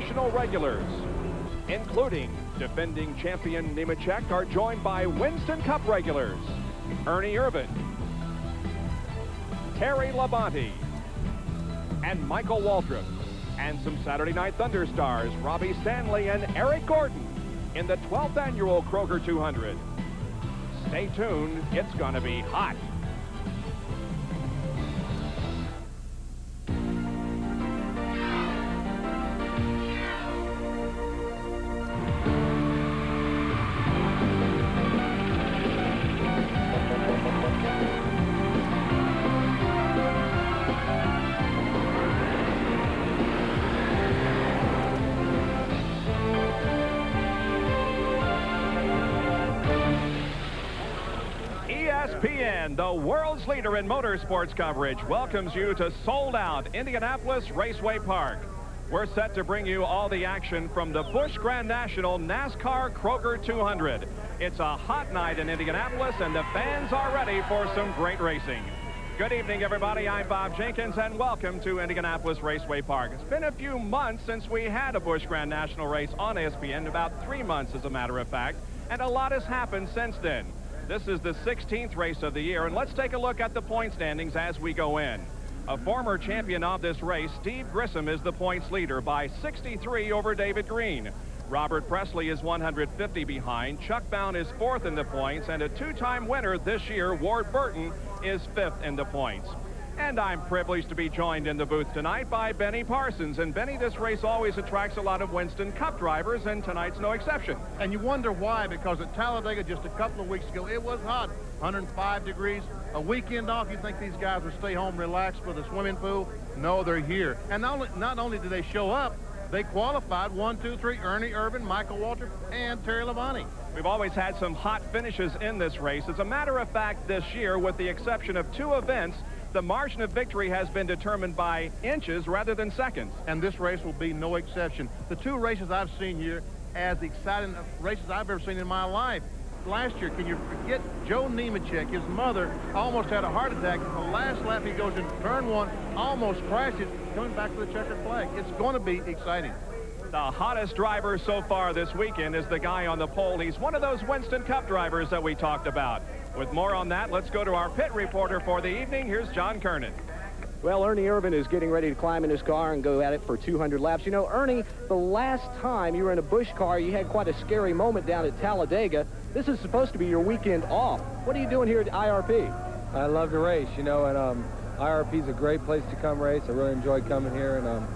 National regulars, including defending champion Nemechek, are joined by Winston Cup regulars Ernie Irvan, Terry Labonte, and Michael Waltrip, and some Saturday Night Thunder stars Robbie Stanley and Eric Gordon in the 12th annual Kroger 200. Stay tuned, it's gonna be hot. ESPN, the world's leader in motorsports coverage, welcomes you to sold-out Indianapolis Raceway Park. We're set to bring you all the action from the Busch Grand National NASCAR Kroger 200. It's a hot night in Indianapolis, and the fans are ready for some great racing. Good evening, everybody. I'm Bob Jenkins, and welcome to Indianapolis Raceway Park. It's been a few months since we had a Busch Grand National race on ESPN, about 3 months, as a matter of fact, and a lot has happened since then. This is the 16th race of the year, and let's take a look at the point standings as we go in. A former champion of this race, Steve Grissom, is the points leader by 63 over David Green. Robert Presley is 150 behind. Chuck Bown is 4th in the points, and a two-time winner this year, Ward Burton, is 5th in the points. And I'm privileged to be joined in the booth tonight by Benny Parsons. And Benny, this race always attracts a lot of Winston Cup drivers, and tonight's no exception. And you wonder why, because at Talladega just a couple of weeks ago, it was hot, 105 degrees. A weekend off, you think these guys would stay home relaxed with a swimming pool? No, they're here. And not only did they show up, they qualified 1, 2, 3, Ernie Irvan, Michael Waltrip, and Terry Labonte. We've always had some hot finishes in this race. As a matter of fact, this year, with the exception of 2 events, the margin of victory has been determined by inches rather than seconds. And this race will be no exception. The 2 races I've seen here, as exciting races I've ever seen in my life. Last year, can you forget Joe Nemechek? His mother almost had a heart attack. The last lap, he goes into turn 1, almost crashes, coming back to the checkered flag. It's going to be exciting. The hottest driver so far this weekend is the guy on the pole. He's one of those Winston Cup drivers that we talked about. With more on that, let's go to our pit reporter for the evening. Here's John Kernan. Well, Ernie Irvan is getting ready to climb in his car and go at it for 200 laps. You know, Ernie, the last time you were in a Busch car, you had quite a scary moment down at Talladega. This is supposed to be your weekend off. What are you doing here at IRP? I love to race, you know, and IRP is a great place to come race. I really enjoy coming here, and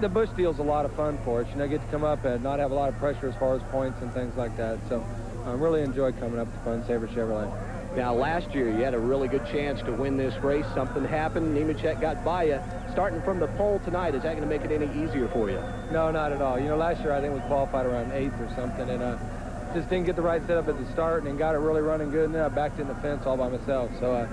the Busch deal's a lot of fun for us. You know, get to come up and not have a lot of pressure as far as points and things like that. So I really enjoy coming up to Fun Saver Chevrolet. Now, last year, you had a really good chance to win this race. Something happened. Nemechek got by you. Starting from the pole tonight, is that going to make it any easier for you? No, not at all. You know, last year, I think we qualified around 8th or something, and just didn't get the right setup at the start and got it really running good, and then I backed in the fence all by myself. So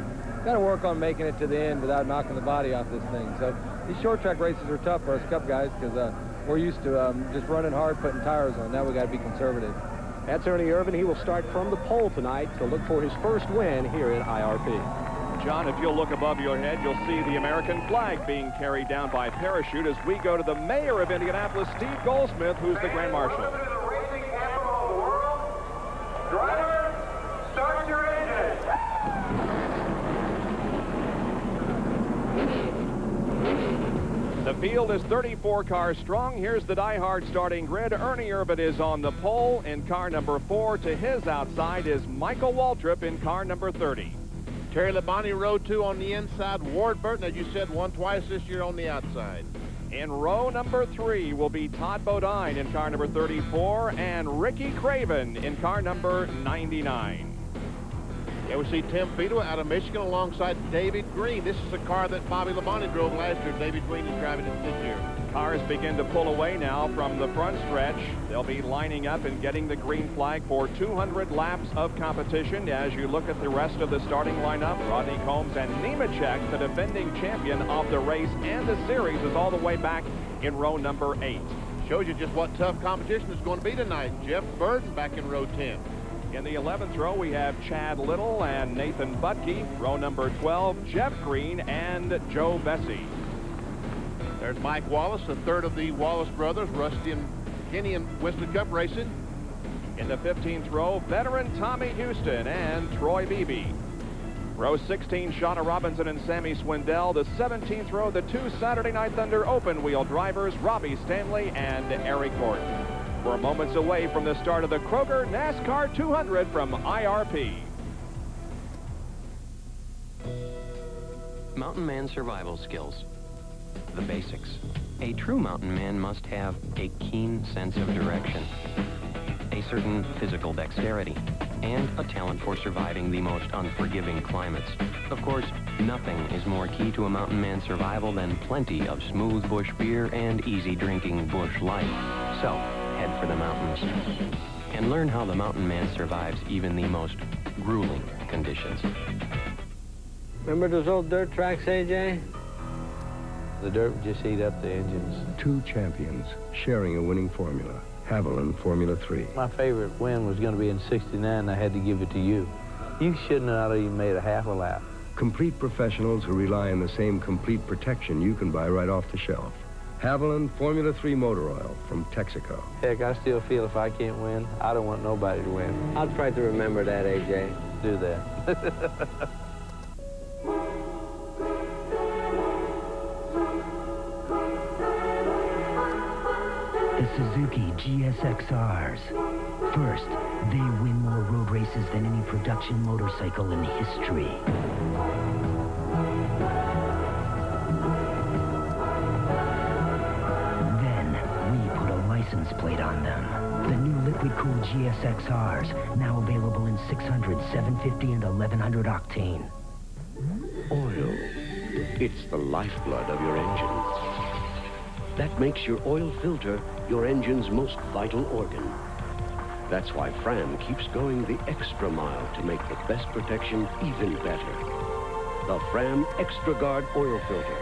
got to work on making it to the end without knocking the body off this thing. So these short track races are tough for us Cup guys because we're used to just running hard, putting tires on. Now we got to be conservative. That's Ernie Irvan. He will start from the pole tonight to look for his first win here at IRP. John, if you'll look above your head, you'll see the American flag being carried down by parachute as we go to the mayor of Indianapolis, Steve Goldsmith, who's the Grand Marshal. Welcome to the racing capital of the world. Driver, start your engine. The field is 34 cars strong. Here's the diehard starting grid. Ernie Irvan is on the pole in car number 4. To his outside is Michael Waltrip in car number 30. Terry Labonte, row 2 on the inside. Ward Burton, as you said, won twice this year on the outside. In row number 3 will be Todd Bodine in car number 34 and Ricky Craven in car number 99. Yeah, we see Tim Fiedler out of Michigan alongside David Green. This is the car that Bobby Labonte drove last year. David Green is driving it this year. Cars begin to pull away now from the front stretch. They'll be lining up and getting the green flag for 200 laps of competition. As you look at the rest of the starting lineup, Rodney Combs and Nemechek, the defending champion of the race and the series, is all the way back in row number 8. Shows you just what tough competition is going to be tonight. Jeff Burton back in row 10. In the 11th row, we have Chad Little and Nathan Butke. Row number 12, Jeff Green and Joe Bessie. There's Mike Wallace, the third of the Wallace brothers, Rusty and Kenny in Winston Cup racing. In the 15th row, veteran Tommy Houston and Troy Beebe. Row 16, Shauna Robinson and Sammy Swindell. The 17th row, the two Saturday Night Thunder open wheel drivers, Robbie Stanley and Eric Gordon. We're moments away from the start of the Kroger NASCAR 200 from IRP. Mountain man survival skills. The basics. A true mountain man must have a keen sense of direction, a certain physical dexterity, and a talent for surviving the most unforgiving climates. Of course, nothing is more key to a mountain man's survival than plenty of smooth bush beer and easy drinking bush light. So, head for the mountains and learn how the mountain man survives even the most grueling conditions. Remember those old dirt tracks, AJ? The dirt would just eat up the engines. Two champions sharing a winning formula. Haviland Formula 3. My favorite win was going to be in '69, and I had to give it to you. You shouldn't have even made a half a lap. Complete professionals who rely on the same complete protection you can buy right off the shelf. Haviland Formula 3 motor oil from Texaco. Heck, I still feel if I can't win, I don't want nobody to win. I'll try to remember that, AJ. Do that. The Suzuki GSXRs. First, they win more road races than any production motorcycle in history. Then, we put a license plate on them. The new liquid-cooled GSXRs, now available in 600, 750, and 1100 octane. Oil. It's the lifeblood of your engine. That makes your oil filter your engine's most vital organ. That's why Fram keeps going the extra mile to make the best protection even better. The Fram Extra Guard oil filter.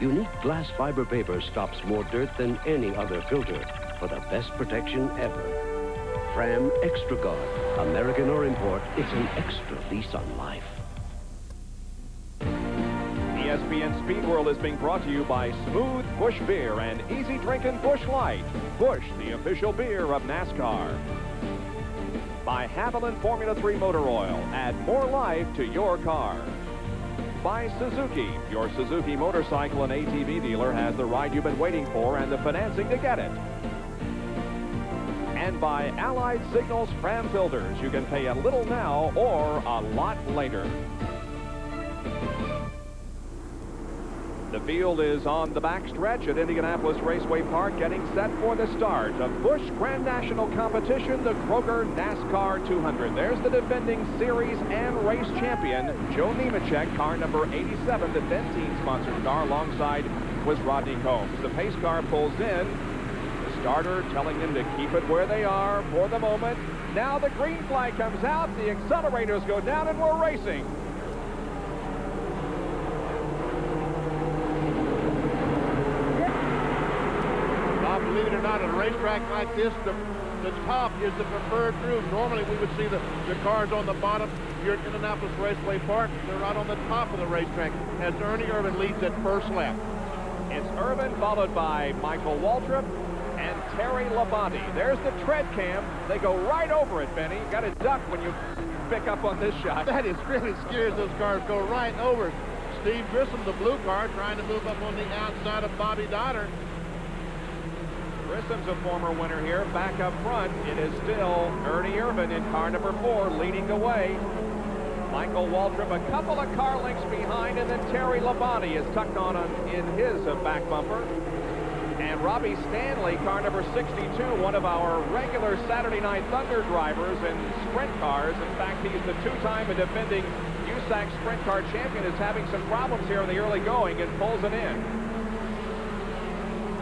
Unique glass fiber paper stops more dirt than any other filter for the best protection ever. Fram Extra Guard. American or import, it's an extra lease on life. ESPN Speed World is being brought to you by Smooth Bush Beer and Easy Drinking Bush Light. Bush, the official beer of NASCAR. By Haviland Formula 3 motor oil. Add more life to your car. By Suzuki. Your Suzuki motorcycle and ATV dealer has the ride you've been waiting for and the financing to get it. And by Allied Signals Fram filters. You can pay a little now or a lot later. The field is on the backstretch at Indianapolis Raceway Park, getting set for the start of Busch Grand National Competition, the Kroger NASCAR 200. There's the defending series and race champion, Joe Nemechek, car number 87, the Benzene-sponsored car. Alongside was Rodney Combs. The pace car pulls in. The starter telling them to keep it where they are for the moment. Now the green flag comes out, the accelerators go down, and we're racing. Believe it or not, at a racetrack like this, the top is the preferred groove. Normally, we would see the cars on the bottom. Here at Indianapolis Raceway Park, they're right on the top of the racetrack as Ernie Irvin leads that first lap. It's Irvin, followed by Michael Waltrip and Terry Labonte. There's the tread cam. They go right over it, Benny. Got to duck when you pick up on this shot. That is really scary as those cars go right over it. Steve Grissom, the blue car, trying to move up on the outside of Bobby Donner. Grissom's a former winner here. Back up front, it is still Ernie Irvin in car number 4, leading the way. Michael Waltrip a couple of car lengths behind, and then Terry Labonte is tucked on in his back bumper. And Robbie Stanley, car number 62, one of our regular Saturday Night Thunder drivers in sprint cars. In fact, he's the two-time and defending USAC sprint car champion, is having some problems here in the early going and pulls it in.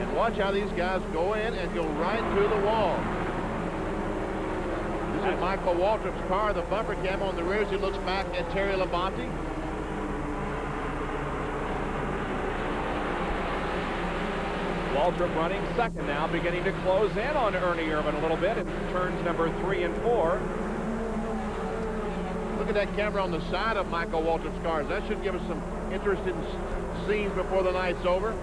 And watch how these guys go in and go right through the wall. This is Michael Waltrip's car, the bumper cam on the rear as he looks back at Terry Labonte. Waltrip running second now, beginning to close in on Ernie Irvin a little bit in turns number 3 and 4. Look at that camera on the side of Michael Waltrip's cars. That should give us some interesting scenes before the night's over.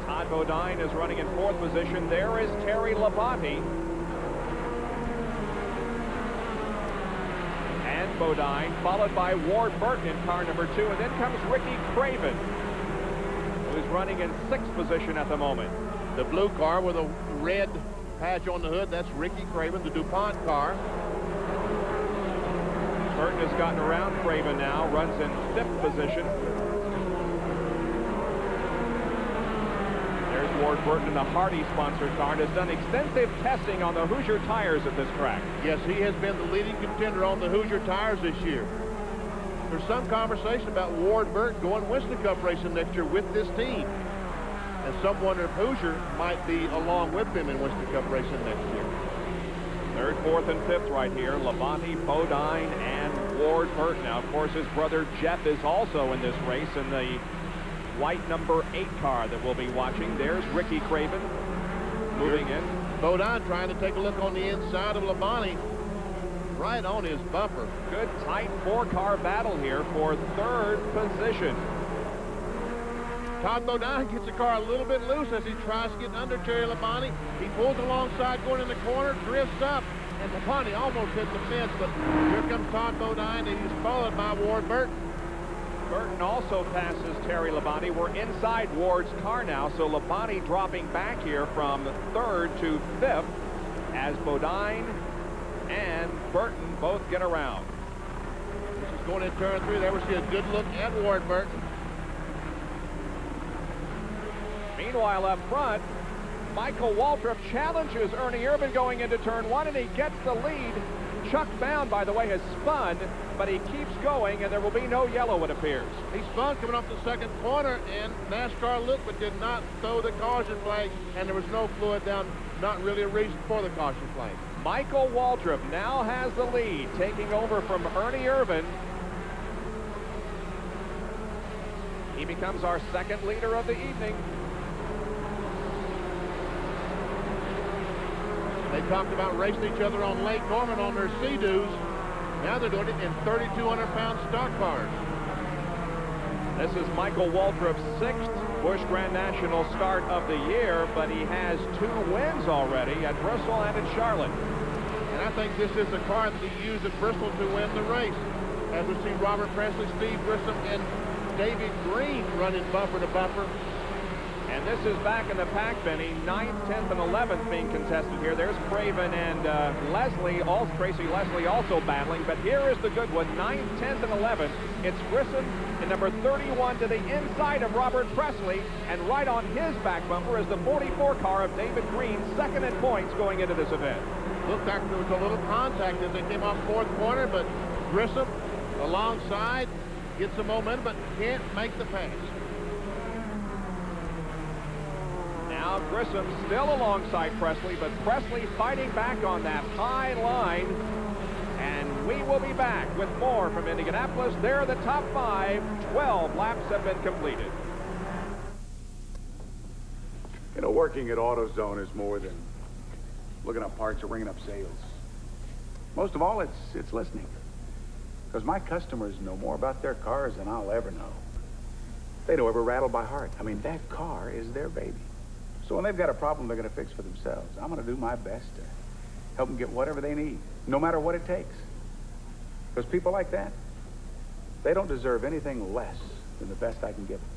Todd Bodine is running in 4th position. There is Terry Labonte. And Bodine, followed by Ward Burton in car number 2. And then comes Ricky Craven, who's running in 6th position at the moment. The blue car with a red patch on the hood, that's Ricky Craven, the DuPont car. Burton has gotten around Craven now, runs in 5th position. There's Ward Burton in the Hardy-sponsored car and has done extensive testing on the Hoosier tires at this track. Yes, he has been the leading contender on the Hoosier tires this year. There's some conversation about Ward Burton going Winston Cup racing next year with this team. And some wonder if Hoosier might be along with him in Winston Cup racing next year. 3rd, 4th, and 5th right here. Labonte, Bodine, and Ward Burton. Now, of course, his brother Jeff is also in this race in the white number 8 car that we'll be watching. There's Ricky Craven moving in. Bodine trying to take a look on the inside of Labonte. Right on his bumper. Good, tight 4-car battle here for 3rd position. Todd Bodine gets the car a little bit loose as he tries to get under Terry Labonte. He pulls alongside going in the corner, drifts up, and Labonte almost hit the fence, but here comes Todd Bodine, and he's followed by Ward Burton. Burton also passes Terry Labonte. We're inside Ward's car now, so Labonte dropping back here from 3rd to 5th as Bodine and Burton both get around. This is going in turn 3. There we see a good look at Ward Burton. Meanwhile, up front, Michael Waltrip challenges Ernie Irvan going into turn 1, and he gets the lead. Chuck Bound, by the way, has spun, but he keeps going, and there will be no yellow, it appears. He spun coming off the 2nd corner, and NASCAR looked but did not throw the caution flag, and there was no fluid down, not really a reason for the caution flag. Michael Waltrip now has the lead, taking over from Ernie Irvan. He becomes our 2nd leader of the evening. They talked about racing each other on Lake Norman on their Sea-Doos. Now they're doing it in 3,200-pound stock cars. This is Michael Waltrip's 6th Busch Grand National start of the year, but he has 2 wins already at Bristol and at Charlotte. And I think this is the car that he used at Bristol to win the race. As we see Robert Presley, Steve Grissom, and David Green running bumper to bumper. And this is back in the pack, Benny. 9th, 10th, and 11th being contested here. There's Craven and Tracy Leslie also battling. But here is the good one, 9th, 10th, and 11th. It's Grissom in number 31 to the inside of Robert Presley. And right on his back bumper is the 44 car of David Green, 2nd in points going into this event. Looked like there was a little contact as they came off 4th corner, but Grissom alongside gets some momentum, but can't make the pass. Now Grissom still alongside Presley, but Presley fighting back on that high line. And we will be back with more from Indianapolis. There are the top 5. 12 laps have been completed. You know, working at AutoZone is more than looking up parts or ringing up sales. Most of all, it's listening. Because my customers know more about their cars than I'll ever know. They know every rattle by heart. I mean, that car is their baby. So when they've got a problem they're going to fix for themselves, I'm going to do my best to help them get whatever they need, no matter what it takes. Because people like that, they don't deserve anything less than the best I can give them.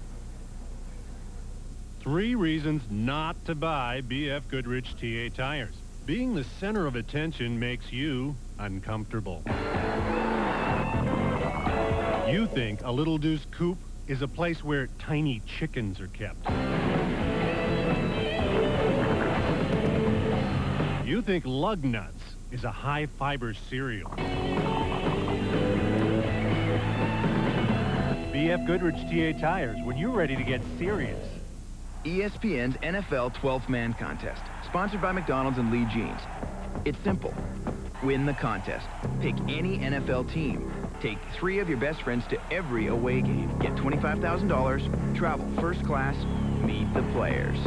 3 reasons not to buy BF Goodrich TA tires. Being the center of attention makes you uncomfortable. You think a Little Deuce Coupe is a place where tiny chickens are kept. You think Lug Nuts is a high-fiber cereal. BF Goodrich TA tires when you're ready to get serious. ESPN's NFL 12th Man Contest, sponsored by McDonald's and Lee Jeans. It's simple. Win the contest. Pick any NFL team. Take 3 of your best friends to every away game. Get $25,000. Travel first class. Meet the players.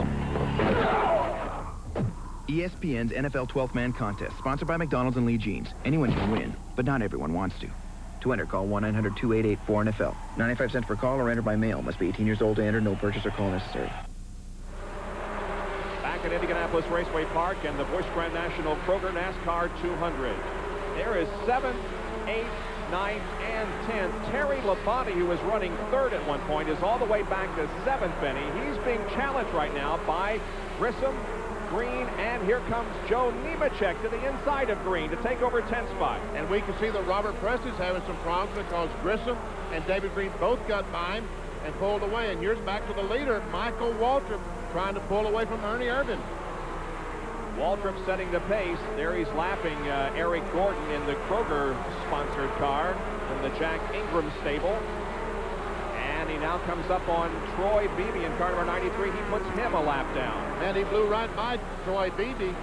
ESPN's NFL 12th Man Contest, sponsored by McDonald's and Lee Jeans. Anyone can win, but not everyone wants to. To enter, call 1-900-2884-NFL. 95 cents per call or enter by mail. Must be 18 years old to enter. No purchase or call necessary. at Indianapolis Raceway Park and the Busch Grand National Kroger NASCAR 200. There is 7th, 8th, 9th, and 10th. Terry Labonte, who was running third at one point, is all the way back to 7th, Benny. He's being challenged right now by Grissom, Green, and here comes Joe Nemechek to the inside of Green to take over 10th spot. And we can see that Robert Presley's having some problems because Grissom and David Green both got by him and pulled away. And here's back to the leader, Michael Waltrip, trying to pull away from Ernie Irvan. Waltrip setting the pace. There he's lapping Eric Gordon in the Kroger-sponsored car from the Jack Ingram stable. And he now comes up on Troy Beebe in car number 93. He puts him a lap down. And he blew right by Troy Beebe,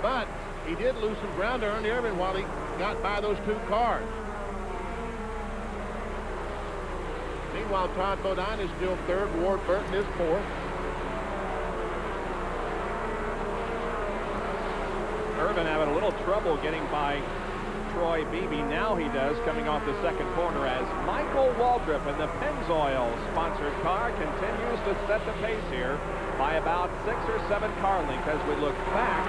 but he did lose some ground to Ernie Irvan while he got by those two cars. Meanwhile, Todd Bodine is still third. Ward Burton is fourth. Irvan having a little trouble getting by Troy Beebe. Now he does, coming off the second corner as Michael Waltrip in the Pennzoil sponsored car continues to set the pace here by about 6 or 7 car lengths as we look back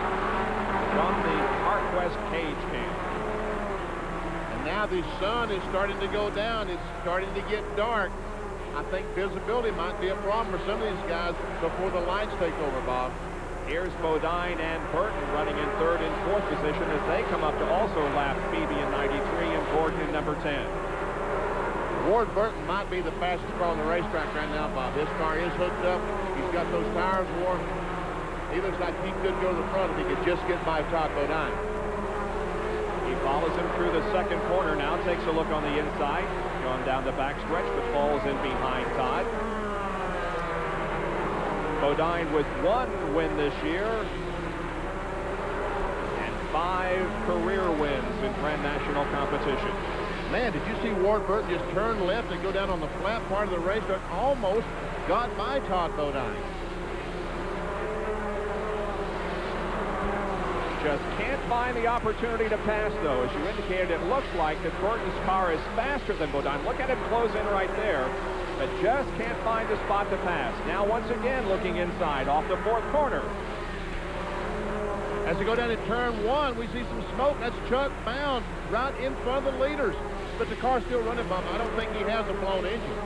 from the ArcWest cage cam. And now the sun is starting to go down. It's starting to get dark. I think visibility might be a problem for some of these guys before the lights take over, Bob. Here's Bodine and Burton running in third and fourth position as they come up to also lap Beebe in 93 and Gordon in number 10. Ward Burton might be the fastest car on the racetrack right now, Bob. His car is hooked up. He's got those tires warm. He looks like he could go to the front if he could just get by Todd Bodine. He follows him through the second corner now, takes a look on the inside, going down the backstretch, but falls in behind Todd. Bodine with 1 win this year and 5 career wins in Grand National competition. Man, did you see Ward Burton just turn left and go down on the flat part of the racetrack? Almost got by Todd Bodine. Just can't find the opportunity to pass, though. As you indicated, it looks like that Gordon's car is faster than Bodine. Look at him close in right there, but just can't find a spot to pass. Now, once again, looking inside off the fourth corner. As we go down to turn 1, we see some smoke. That's Chuck Bound right in front of the leaders. But the car's still running, Bob. I don't think he has a blown engine.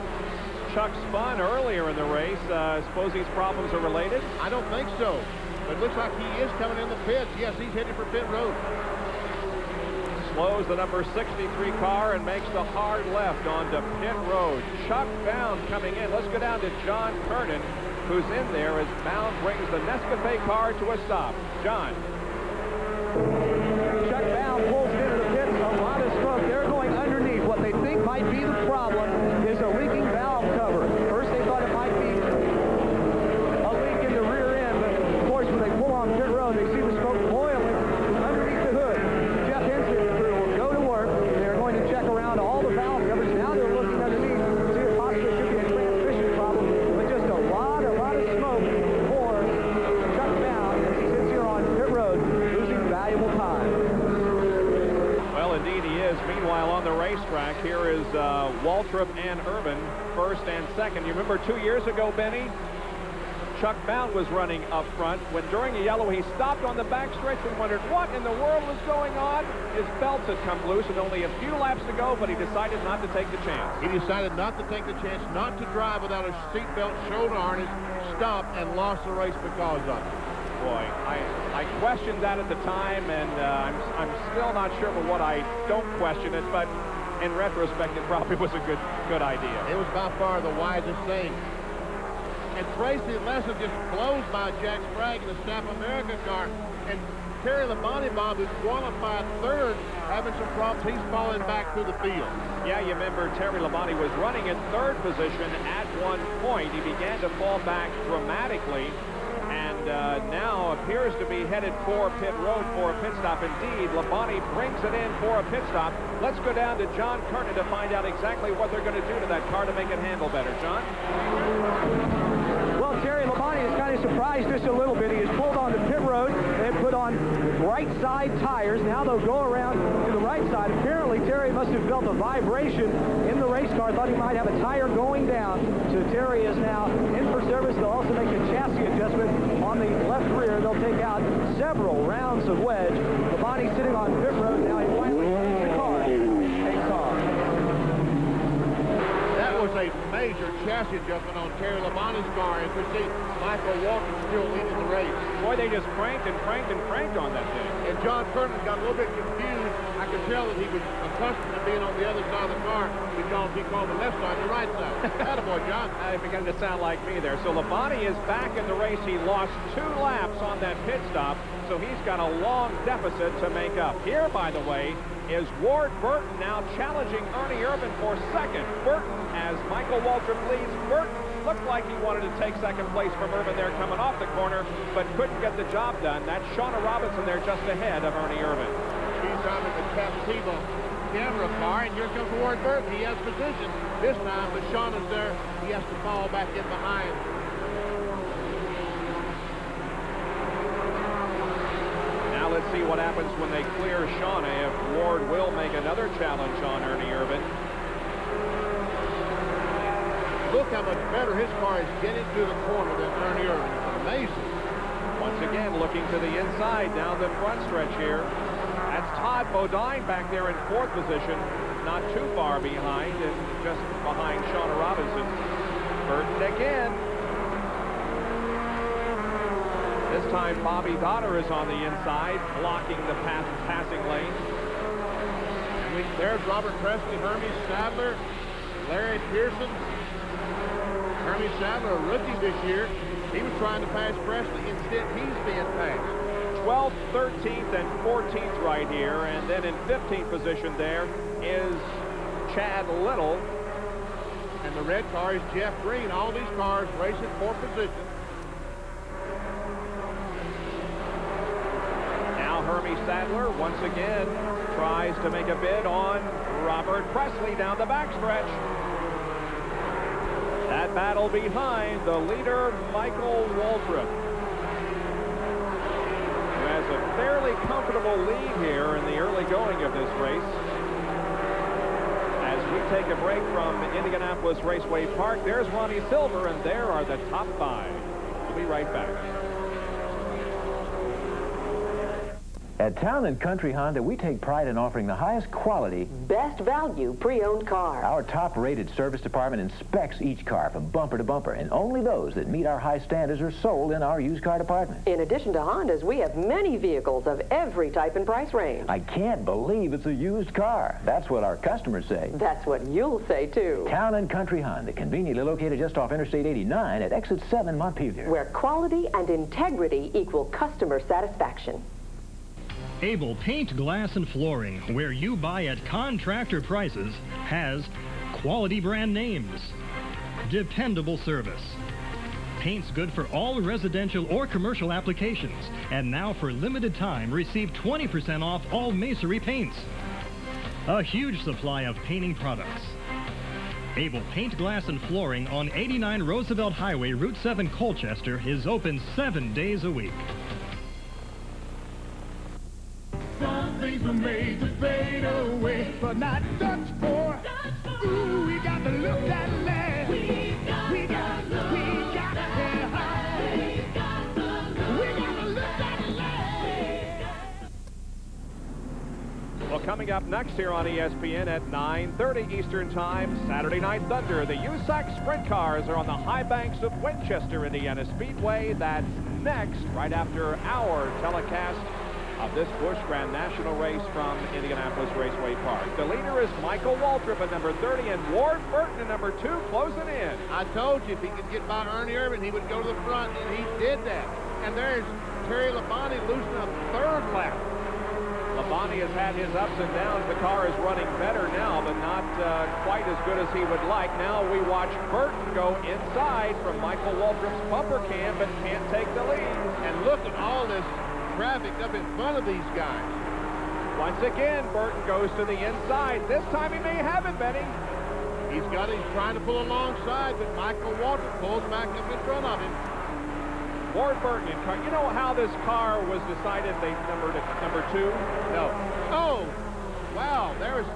Chuck spun earlier in the race. Suppose these problems are related? I don't think so. But it looks like he is coming in the pits. Yes, he's heading for pit road. Slows the number 63 car and makes the hard left onto pit road. Chuck Bound coming in. Let's go down to John Kernan, who's in there as Bound brings the Nescafe car to a stop. John. Chuck Bound pulls into the pits. A lot of smoke. They're going underneath. What they think might be the problem is a leaking valve cover. First they thought it might be a leak in the rear end, but of course when they pull on pit road, they see the smoke boiling underneath the hood. Jeff Henson's crew will go to work. They're going to check around all the valve covers. Now they're looking underneath to see if possibly it could be a transmission problem, but just a lot of smoke for Chuck Bound as he sits here on pit road, losing valuable time. Well, indeed he is. Meanwhile, on the racetrack, here is Waltrip and Irvan, first and second. You remember 2 years ago, Benny? Chuck Bound was running up front when during the yellow he stopped on the backstretch and wondered what in the world was going on. His belts had come loose and only a few laps to go, but he decided not to take the chance. He decided not to take the chance, not to drive without a seatbelt, shoulder harness, stopped and lost the race because of it. Boy, I questioned that at the time, and I'm still not sure but what I don't question it, but in retrospect, it probably was a good idea. It was by far the wisest thing. And Tracy Lesson just blows by Jack Sprague in the Staff America car. And Terry Labonte, Bob, who qualified third, having some problems. He's falling back through the field. Yeah, you remember Terry Labonte was running in third position at one point. He began to fall back dramatically and now appears to be headed for pit road for a pit stop. Indeed, Labonte brings it in for a pit stop. Let's go down to John Kernan to find out exactly what they're going to do to that car to make it handle better. John? Well, Terry Labonte is kind of surprised just a little bit. He has pulled onto pit road and put on right side tires. Now they'll go around to the right side. Apparently, Terry must have felt a vibration in the race car. Thought he might have a tire going down. So Terry is now in for service. They'll also make a chassis adjustment on on the left rear. They'll take out several rounds of wedge. Labonte sitting on pit road. Now he finally sees the car. Takes off. That was a major chassis adjustment on Terry Labonte's car. As we see, Michael Walker still leading the race. Boy, they just cranked and cranked and cranked on that thing. And John Curtin got a little bit confused. I could tell that he was accustomed to being on the other side of the car because he called the left side the right side. Attaboy, John. It began to sound like me there. So Labonte is back in the race. He lost 2 laps on that pit stop, so he's got a long deficit to make up. Here, by the way, is Ward Burton now challenging Ernie Irvan for second. Burton, as Michael Waltrip leads, Burton looked like he wanted to take second place from Irvan there coming off the corner, but couldn't get the job done. That's Shauna Robinson there just ahead of Ernie Irvan. He's driving the Captiva camera car, and here comes Ward Burton. He has position this time, but Shauna's there. He has to fall back in behind. Now let's see what happens when they clear Shauna, if Ward will make another challenge on Ernie Irvan. Look how much better his car is getting to the corner than Ernie Irvan. It's amazing. Once again, looking to the inside down the front stretch here. That's Todd Bodine back there in 4th position, not too far behind, and just behind Shauna Robinson. Burton again. This time, Bobby Dotter is on the inside, blocking the passing lane. There's Robert Presley, Hermie Sadler, Larry Pearson. Hermie Sadler, a rookie this year. He was trying to pass Presley. Instead, he's being passed. 12th, 13th, and 14th right here. And then in 15th position there is Chad Little. And the red car is Jeff Green. All these cars racing for position. Now Hermie Sadler once again tries to make a bid on Robert Presley down the backstretch. That battle behind the leader, Michael Waltrip, who has a fairly comfortable lead here in the early going of this race. As we take a break from Indianapolis Raceway Park, there's Ronnie Silver, and there are the top 5. We'll be right back. At Town & Country Honda, we take pride in offering the highest quality, best value pre-owned car. Our top-rated service department inspects each car from bumper to bumper, and only those that meet our high standards are sold in our used car department. In addition to Hondas, we have many vehicles of every type and price range. I can't believe it's a used car. That's what our customers say. That's what you'll say, too. Town & Country Honda, conveniently located just off Interstate 89 at Exit 7 Montpelier. Where quality and integrity equal customer satisfaction. Able Paint, Glass, and Flooring, where you buy at contractor prices, has quality brand names, dependable service. Paint's good for all residential or commercial applications, and now for limited time, receive 20% off all masonry paints. A huge supply of painting products. Able Paint, Glass, and Flooring on 89 Roosevelt Highway, Route 7, Colchester, is open 7 days a week. Some things were made to fade away, but not Dutch for. Ooh, we got to look that land. We got to get high. We got to look that land. Well, coming up next here on ESPN at 9:30 Eastern Time, Saturday Night Thunder. The USAC Sprint Cars are on the high banks of Winchester, Indiana Speedway. That's next, right after our telecast of this Busch Grand National race from Indianapolis Raceway Park. The leader is Michael Waltrip at number 30 and Ward Burton at number 2 closing in. I told you if he could get by Ernie Irvan, he would go to the front, and he did that. And there's Terry Labonte losing a 3rd lap. Labonte has had his ups and downs. The car is running better now, but not quite as good as he would like. Now we watch Burton go inside from Michael Waltrip's bumper cam, but can't take the lead. And look at all this traffic up in front of these guys. Once again, Burton goes to the inside. This time he may have it, Benny. He's trying to pull alongside, but Michael Waltrip pulls back up in front of him. Ward Burton in car. You know how this car was decided they numbered it number 2? No. Oh, wow. There's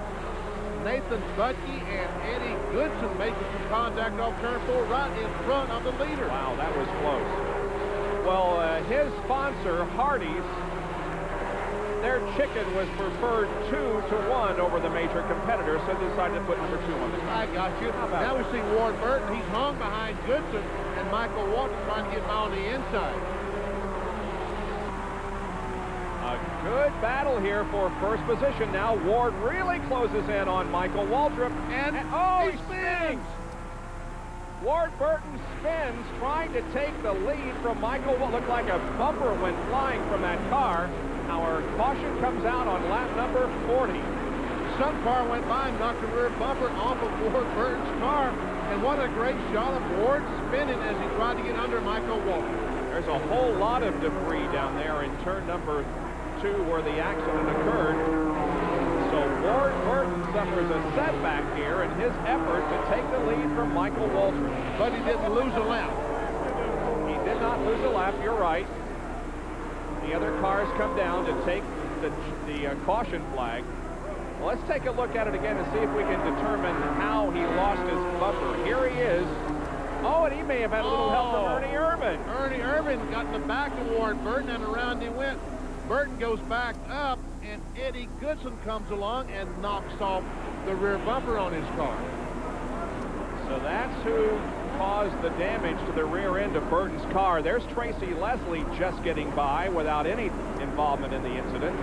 Nathan Butke and Eddie Goodson making some contact off turn 4 right in front of the leader. Wow, that was close. Well, his sponsor, Hardee's, their chicken was preferred 2-to-1 over the major competitor, so they decided to put number 2 on the car. I got you. Now we see Ward Burton. He's hung behind Goodson, and Michael Waltrip trying to get by on the inside. A good battle here for first position. Now Ward really closes in on Michael Waltrip. And he spins! Ward Burton spins, trying to take the lead from Michael. What looked like a bumper went flying from that car. Our caution comes out on lap number 40. Some car went by and knocked the rear bumper off of Ward Burton's car. And what a great shot of Ward spinning as he tried to get under Michael Waltrip. There's a whole lot of debris down there in turn number 2 where the accident occurred. So Ward Burton suffers a setback here in his effort to take the lead from Michael Waltrip. But he didn't lose a lap. He did not lose a lap, you're right. The other cars come down to take the caution flag. Well, let's take a look at it again and see if we can determine how he lost his bumper. Here he is. Oh, and he may have had a little help from Ernie Irvin. Ernie Irvin got in the back of Ward Burton, and around he went. Burton goes back up, and Eddie Goodson comes along and knocks off the rear bumper on his car. So that's who caused the damage to the rear end of Burton's car. There's Tracy Leslie just getting by without any involvement in the incident.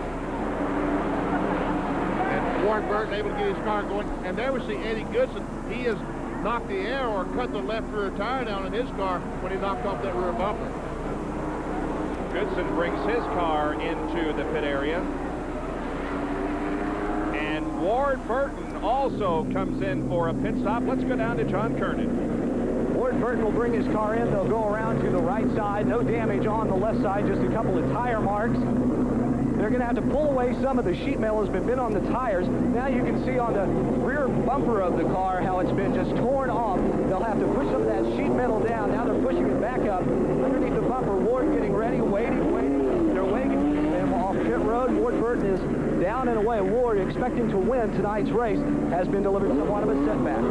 And Ward Burton able to get his car going. And there we see Eddie Goodson. He has knocked the air or cut the left rear tire down in his car when he knocked off that rear bumper. Goodson brings his car into the pit area. And Ward Burton also comes in for a pit stop. Let's go down to John Kernan. Ward Burton will bring his car in. They'll go around to the right side. No damage on the left side, just a couple of tire marks. They're going to have to pull away some of the sheet metal that's been on the tires. Now you can see on the rear bumper of the car how it's been just torn off. They'll have to push some of that sheet metal down. Now they're pushing it back up underneath the bumper. Ward getting ready, waiting. They're waiting. And off pit road, Ward Burton is down and away. Ward, expecting to win tonight's race, has been delivered somewhat of a setback.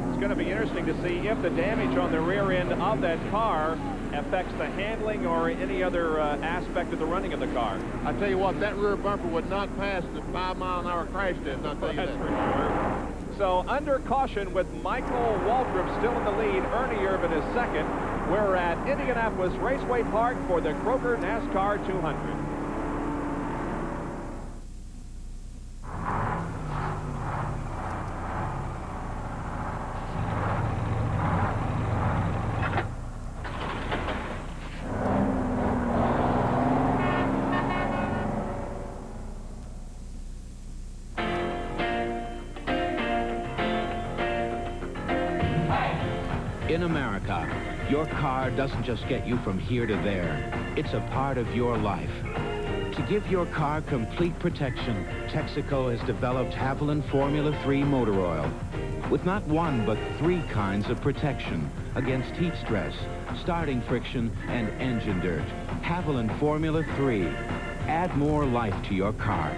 It's going to be interesting to see if the damage on the rear end of that car affects the handling or any other aspect of the running of the car. I tell you what, that rear bumper would not pass the 5-mile-an-hour crash test, I'll tell you that. For sure. So under caution with Michael Waltrip still in the lead, Ernie Irvin is second. We're at Indianapolis Raceway Park for the Kroger NASCAR 200. In America, your car doesn't just get you from here to there. It's a part of your life. To give your car complete protection, Texaco has developed Haviland Formula 3 motor oil with not one but 3 kinds of protection against heat stress, starting friction, and engine dirt. Haviland Formula 3. Add more life to your car.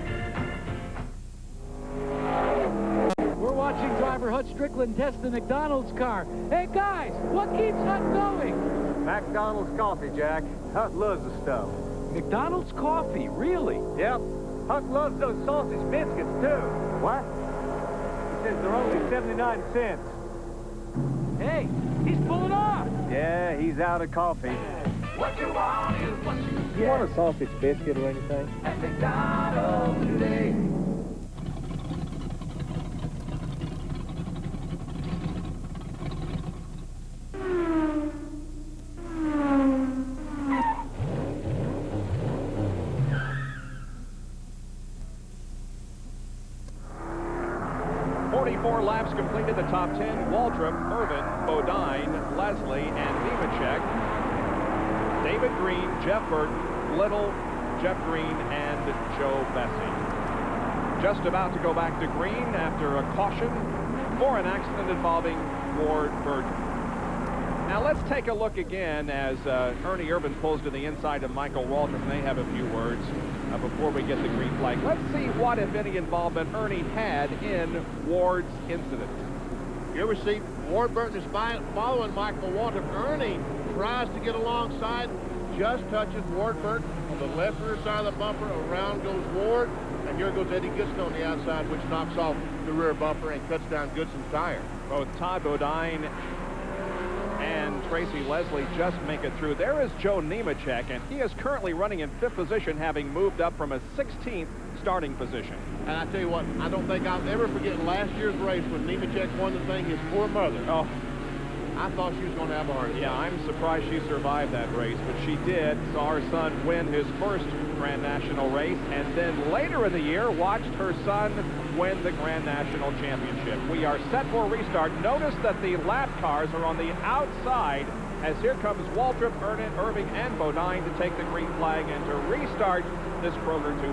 Watching driver Hut Strickland test the McDonald's car. Hey guys, what keeps Hut going? McDonald's coffee, Jack. Hut loves the stuff. McDonald's coffee, really? Yep. Hut loves those sausage biscuits too. What? He says they're only 79 cents. Hey, he's pulling off. Yeah, he's out of coffee. What you want is what you get. You want a sausage biscuit or anything? At McDonald's today. Laps completed, the top 10, Waltrip, Irvin, Bodine, Leslie, and Nemechek. David Green, Jeff Burton, Little, Jeff Green, and Joe Bessie. Just about to go back to Green after a caution for an accident involving Ward Burton. Now let's take a look again as Ernie Irvin pulls to the inside of Michael Waltrip, and they have a few words before we get the green flag. Let's see what, if any, involvement Ernie had in Ward's incident. You ever see Ward Burton is following Michael Waltrip. Ernie tries to get alongside, just touches Ward Burton on the left rear side of the bumper. Around goes Ward, and here goes Eddie Goodson on the outside, which knocks off the rear bumper and cuts down Goodson's tire. Both Todd Bodine and Tracy Leslie just make it through. There is Joe Nemechek, and he is currently running in 5th position, having moved up from a 16th starting position. And I tell you what, I don't think I'll ever forget last year's race when Nemechek won the thing. His poor mother. Oh, I thought she was going to have a heart attack. yeah, I'm surprised she survived that race, but she did. Saw her son win his first Grand National race, and then later in the year watched her son win the Grand National Championship. We are set for restart. Notice that the lap cars are on the outside, as here comes Waltrip, Irving, and Bodine to take the green flag and to restart this Kroger 200.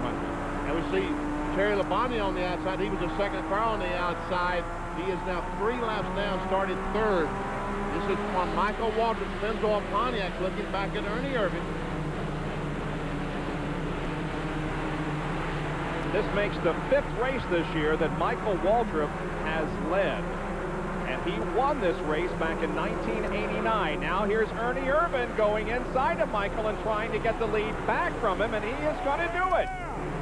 And we see Terry Labonte on the outside. He was the second car on the outside. He is now 3 laps down, started 3rd. This is from Michael Waltrip, Pennzoil Pontiac, looking back at Ernie Irving. This makes the 5th race this year that Michael Waltrip has led. And he won this race back in 1989. Now here's Ernie Irvin going inside of Michael and trying to get the lead back from him, and he is going to do it.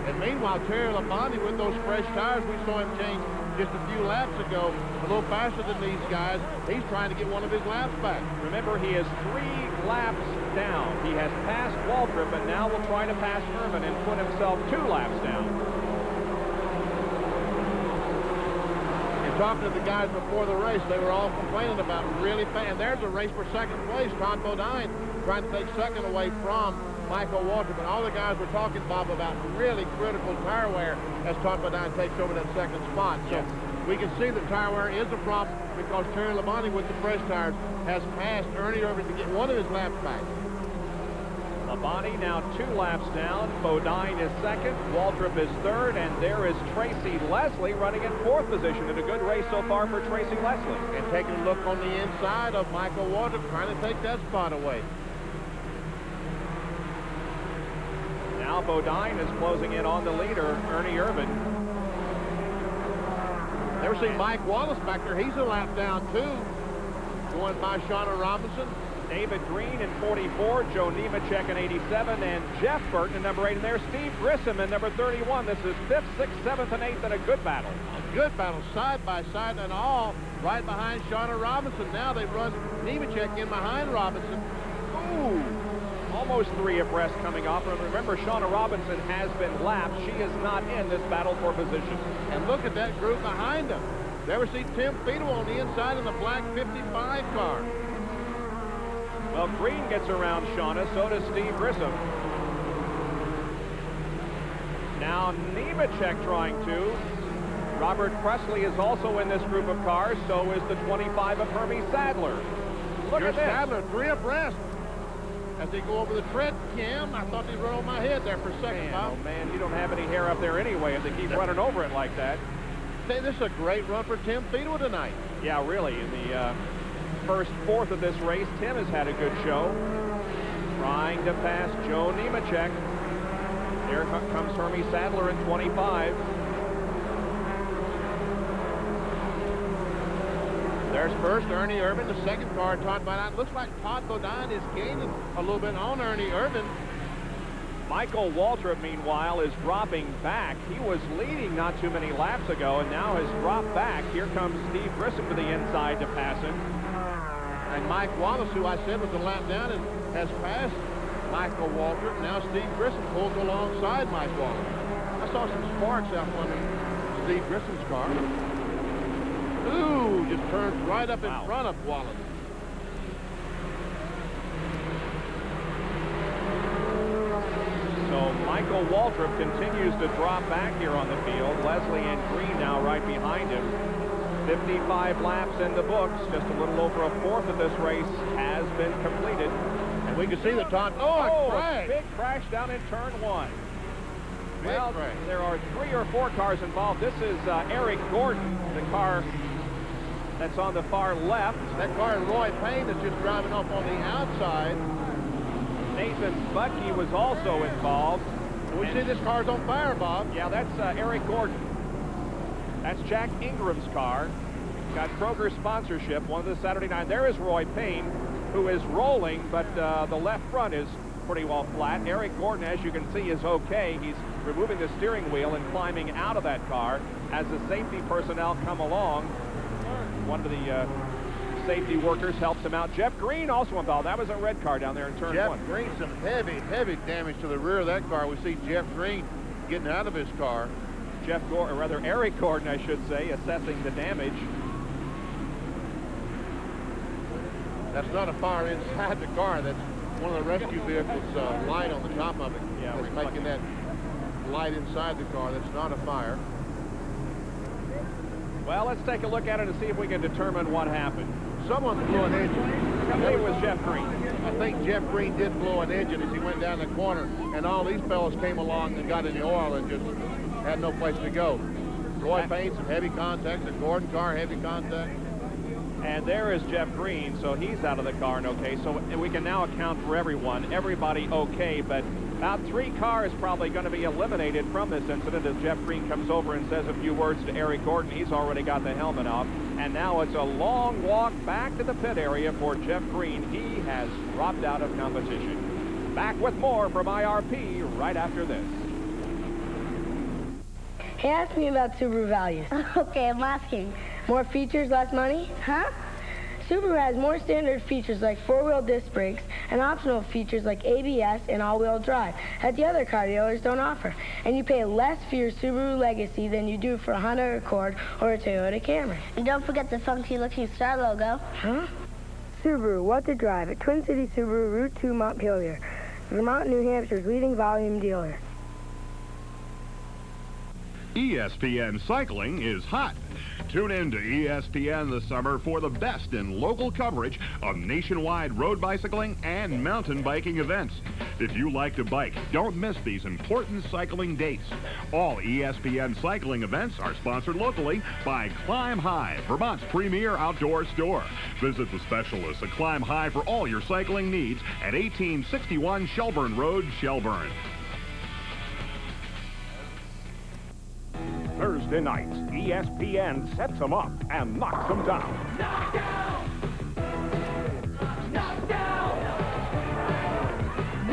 And meanwhile, Terry Labonte, with those fresh tires, we saw him change just a few laps ago, a little faster than these guys. He's trying to get one of his laps back. Remember, he is 3 laps down. He has passed Waltrip, and now will try to pass Irvin and put himself 2 laps down. And talking to the guys before the race, they were all complaining about really fast. And there's a race for second place. Todd Bodine trying to take second away from Michael Waltrip. And all the guys were talking, Bob, about really critical tire wear as Todd Bodine takes over that second spot. So we can see that tire wear is a problem because Terry Labonte with the fresh tires has passed Ernie Irvin to get one of his laps back. Labonte now 2 laps down. Bodine is second. Waltrip is third. And there is Tracy Leslie running in 4th position. And a good race so far for Tracy Leslie. And taking a look on the inside of Michael Waltrip, trying to take that spot away. Now Bodine is closing in on the leader, Ernie Irvin. Never seen Mike Wallace back there. He's a lap down, too. Going by Shauna Robinson. David Green in 44, Joe Nemechek in 87, and Jeff Burton in number 8. And there's Steve Grissom in number 31. This is 5th, 6th, 7th, and 8th, and a good battle. A good battle, side by side and all, right behind Shauna Robinson. Now they run Nemechek in behind Robinson. Ooh, almost 3 abreast coming off. And remember, Shauna Robinson has been lapped. She is not in this battle for position. And look at that group behind them. Never see Tim Fiedel on the inside in the black 55 car. Well, Green gets around Shauna, so does Steve Grissom. Now Nemechek trying to. Robert Presley is also in this group of cars, so is the 25 of Hermie Sadler. Look at this. Sadler, 3 abreast. As they go over the tread, Kim, I thought they'd run over my head there for a second, Bob. Oh, man, you don't have any hair up there anyway if they keep running over it like that. Say, this is a great run for Tim Fiedel tonight. Yeah, really. In the first 4th of this race, Tim has had a good show. Trying to pass Joe Nemechek. Here comes Hermie Sadler in 25. There's first Ernie Irvin, the second car, Todd Bodine. Looks like Todd Bodine is gaining a little bit on Ernie Irvin. Michael Waltrip, meanwhile, is dropping back. He was leading not too many laps ago and now has dropped back. Here comes Steve Grissom to the inside to pass him. And Mike Wallace, who I said was a lap down, and has passed Michael Waltrip. Now Steve Grissom pulls alongside Mike Wallace. I saw some sparks out from Steve Grissom's car. Ooh, just turns right up in front of Wallace. So Michael Waltrip continues to drop back here on the field. Leslie and Green now right behind him. 55 laps in the books. Just a little over a 4th of this race has been completed. And we can see the Todd. A big crash down in turn 1. Well, there are 3 or 4 cars involved. This is Eric Gordon, the car that's on the far left. That car, Roy Payne, is just driving off on the outside. Nathan Butke was also involved. We see this car's on fire, Bob. Yeah, that's Eric Gordon. That's Jack Ingram's car. Got Kroger sponsorship, one of the Saturday night. There is Roy Payne, who is rolling, but the left front is pretty well flat. Eric Gordon, as you can see, is okay. He's removing the steering wheel and climbing out of that car as the safety personnel come along. One of the safety workers helps him out. Jeff Green also involved. That was a red car down there in turn 1. Jeff Green, some heavy damage to the rear of that car. We see Jeff Green getting out of his car. Eric Gordon, I should say, assessing the damage. That's not a fire inside the car. That's one of the rescue vehicles' light on the top of it. Yeah, it's making that light inside the car. That's not a fire. Well, let's take a look at it and see if we can determine what happened. Someone blew an engine. I think it was Jeff Green. I think Jeff Green did blow an engine as he went down the corner, and all these fellows came along and got in the oil and just had no place to go. Roy Payne, some heavy contact. The Gordon car, heavy contact. And there is Jeff Green, so he's out of the car and okay. So we can now account for everyone. Everybody okay, but about 3 cars probably going to be eliminated from this incident as Jeff Green comes over and says a few words to Eric Gordon. He's already got the helmet off. And now it's a long walk back to the pit area for Jeff Green. He has dropped out of competition. Back with more from IRP right after this. He asked me about Subaru values. Okay, I'm asking. More features, less money? Huh? Subaru has more standard features like 4-wheel disc brakes and optional features like ABS and all-wheel drive that the other car dealers don't offer. And you pay less for your Subaru Legacy than you do for a Honda Accord or a Toyota Camry. And don't forget the funky-looking star logo. Huh? Subaru, what to drive at Twin City Subaru, Route 2, Montpelier. Vermont, New Hampshire's leading volume dealer. ESPN Cycling is hot. Tune in to ESPN this summer for the best in local coverage of nationwide road bicycling and mountain biking events. If you like to bike, don't miss these important cycling dates. All ESPN cycling events are sponsored locally by Climb High, Vermont's premier outdoor store. Visit the specialists at Climb High for all your cycling needs at 1861 Shelburne Road, Shelburne. Thursday nights, ESPN sets them up and knocks them down. Knockdown! Knockdown!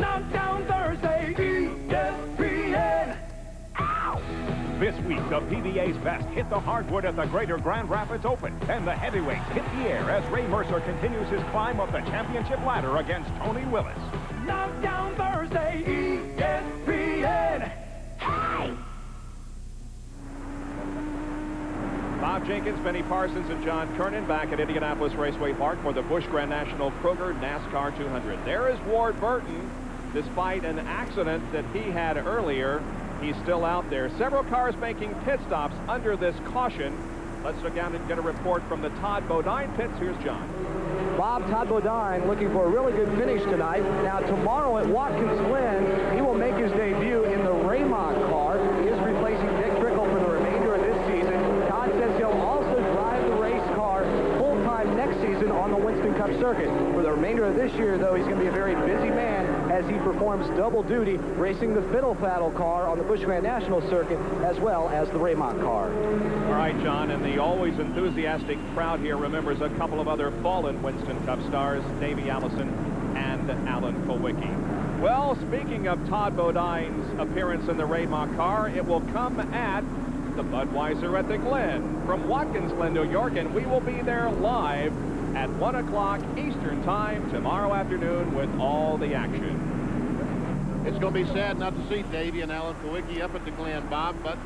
Knockdown Thursday, ESPN! Ow! This week, the PBA's best hit the hardwood at the Greater Grand Rapids Open, and the heavyweights hit the air as Ray Mercer continues his climb up the championship ladder against Tony Willis. Knockdown Thursday, ESPN! Hey! Bob Jenkins, Benny Parsons, and John Kernan back at Indianapolis Raceway Park for the Busch Grand National Kroger NASCAR 200. There is Ward Burton. Despite an accident that he had earlier, he's still out there. Several cars making pit stops under this caution. Let's look down and get a report from the Todd Bodine pits. Here's John. Bob, Todd Bodine looking for a really good finish tonight. Now, tomorrow at Watkins Glen, he will make his debut in the Raymond car. He is replacing Dick Trickle for the remainder of this season. Todd says he'll also drive the race car full-time next season on the Winston Cup circuit. For the remainder of this year, though, he's going to be a very busy man as he performs double duty, racing the Fiddle Faddle car on the Busch Grand National circuit, as well as the Raymond car. All right, John, and the always enthusiastic crowd here remembers a couple of other fallen Winston Cup stars, Davey Allison and Alan Kulwicki. Well, speaking of Todd Bodine's appearance in the Raymond car, it will come at the Budweiser at the Glen from Watkins Glen, New York, and we will be there live at 1 o'clock Eastern Time tomorrow afternoon with all the action. It's going to be sad not to see Davey and Alan Kulwicki up at the Glen, Bob, but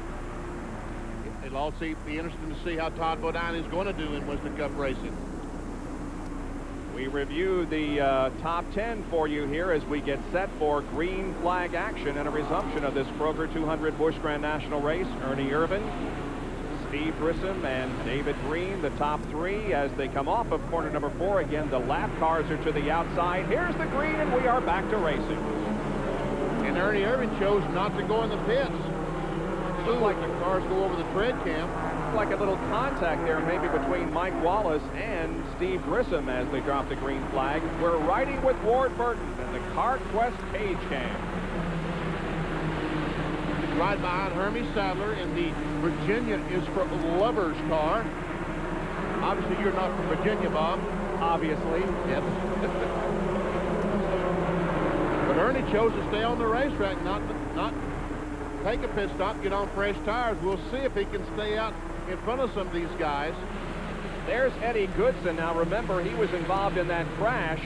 it'll also be interesting to see how Todd Bodine is going to do in Winston Cup racing. We review the top 10 for you here as we get set for green flag action and a resumption of this Kroger 200 Busch Grand National race. Ernie Irvin, Steve Grissom, and David Green, the top 3 as they come off of corner number 4. Again, the lap cars are to the outside. Here's the green, and we are back to racing. And Ernie Irvin chose not to go in the pits. It looks like the cars go over the tread cam. Like a little contact there maybe between Mike Wallace and Steve Grissom as they drop the green flag. We're riding with Ward Burton and the CarQuest cage cam. Right behind Hermie Sadler in the Virginia is for Lovers car. Obviously, you're not from Virginia, Bob. Obviously. Yes. But But Ernie chose to stay on the racetrack, not take a pit stop, get on fresh tires. We'll see if he can stay out in front of some of these guys. There's Eddie Goodson. Now remember, he was involved in that crash,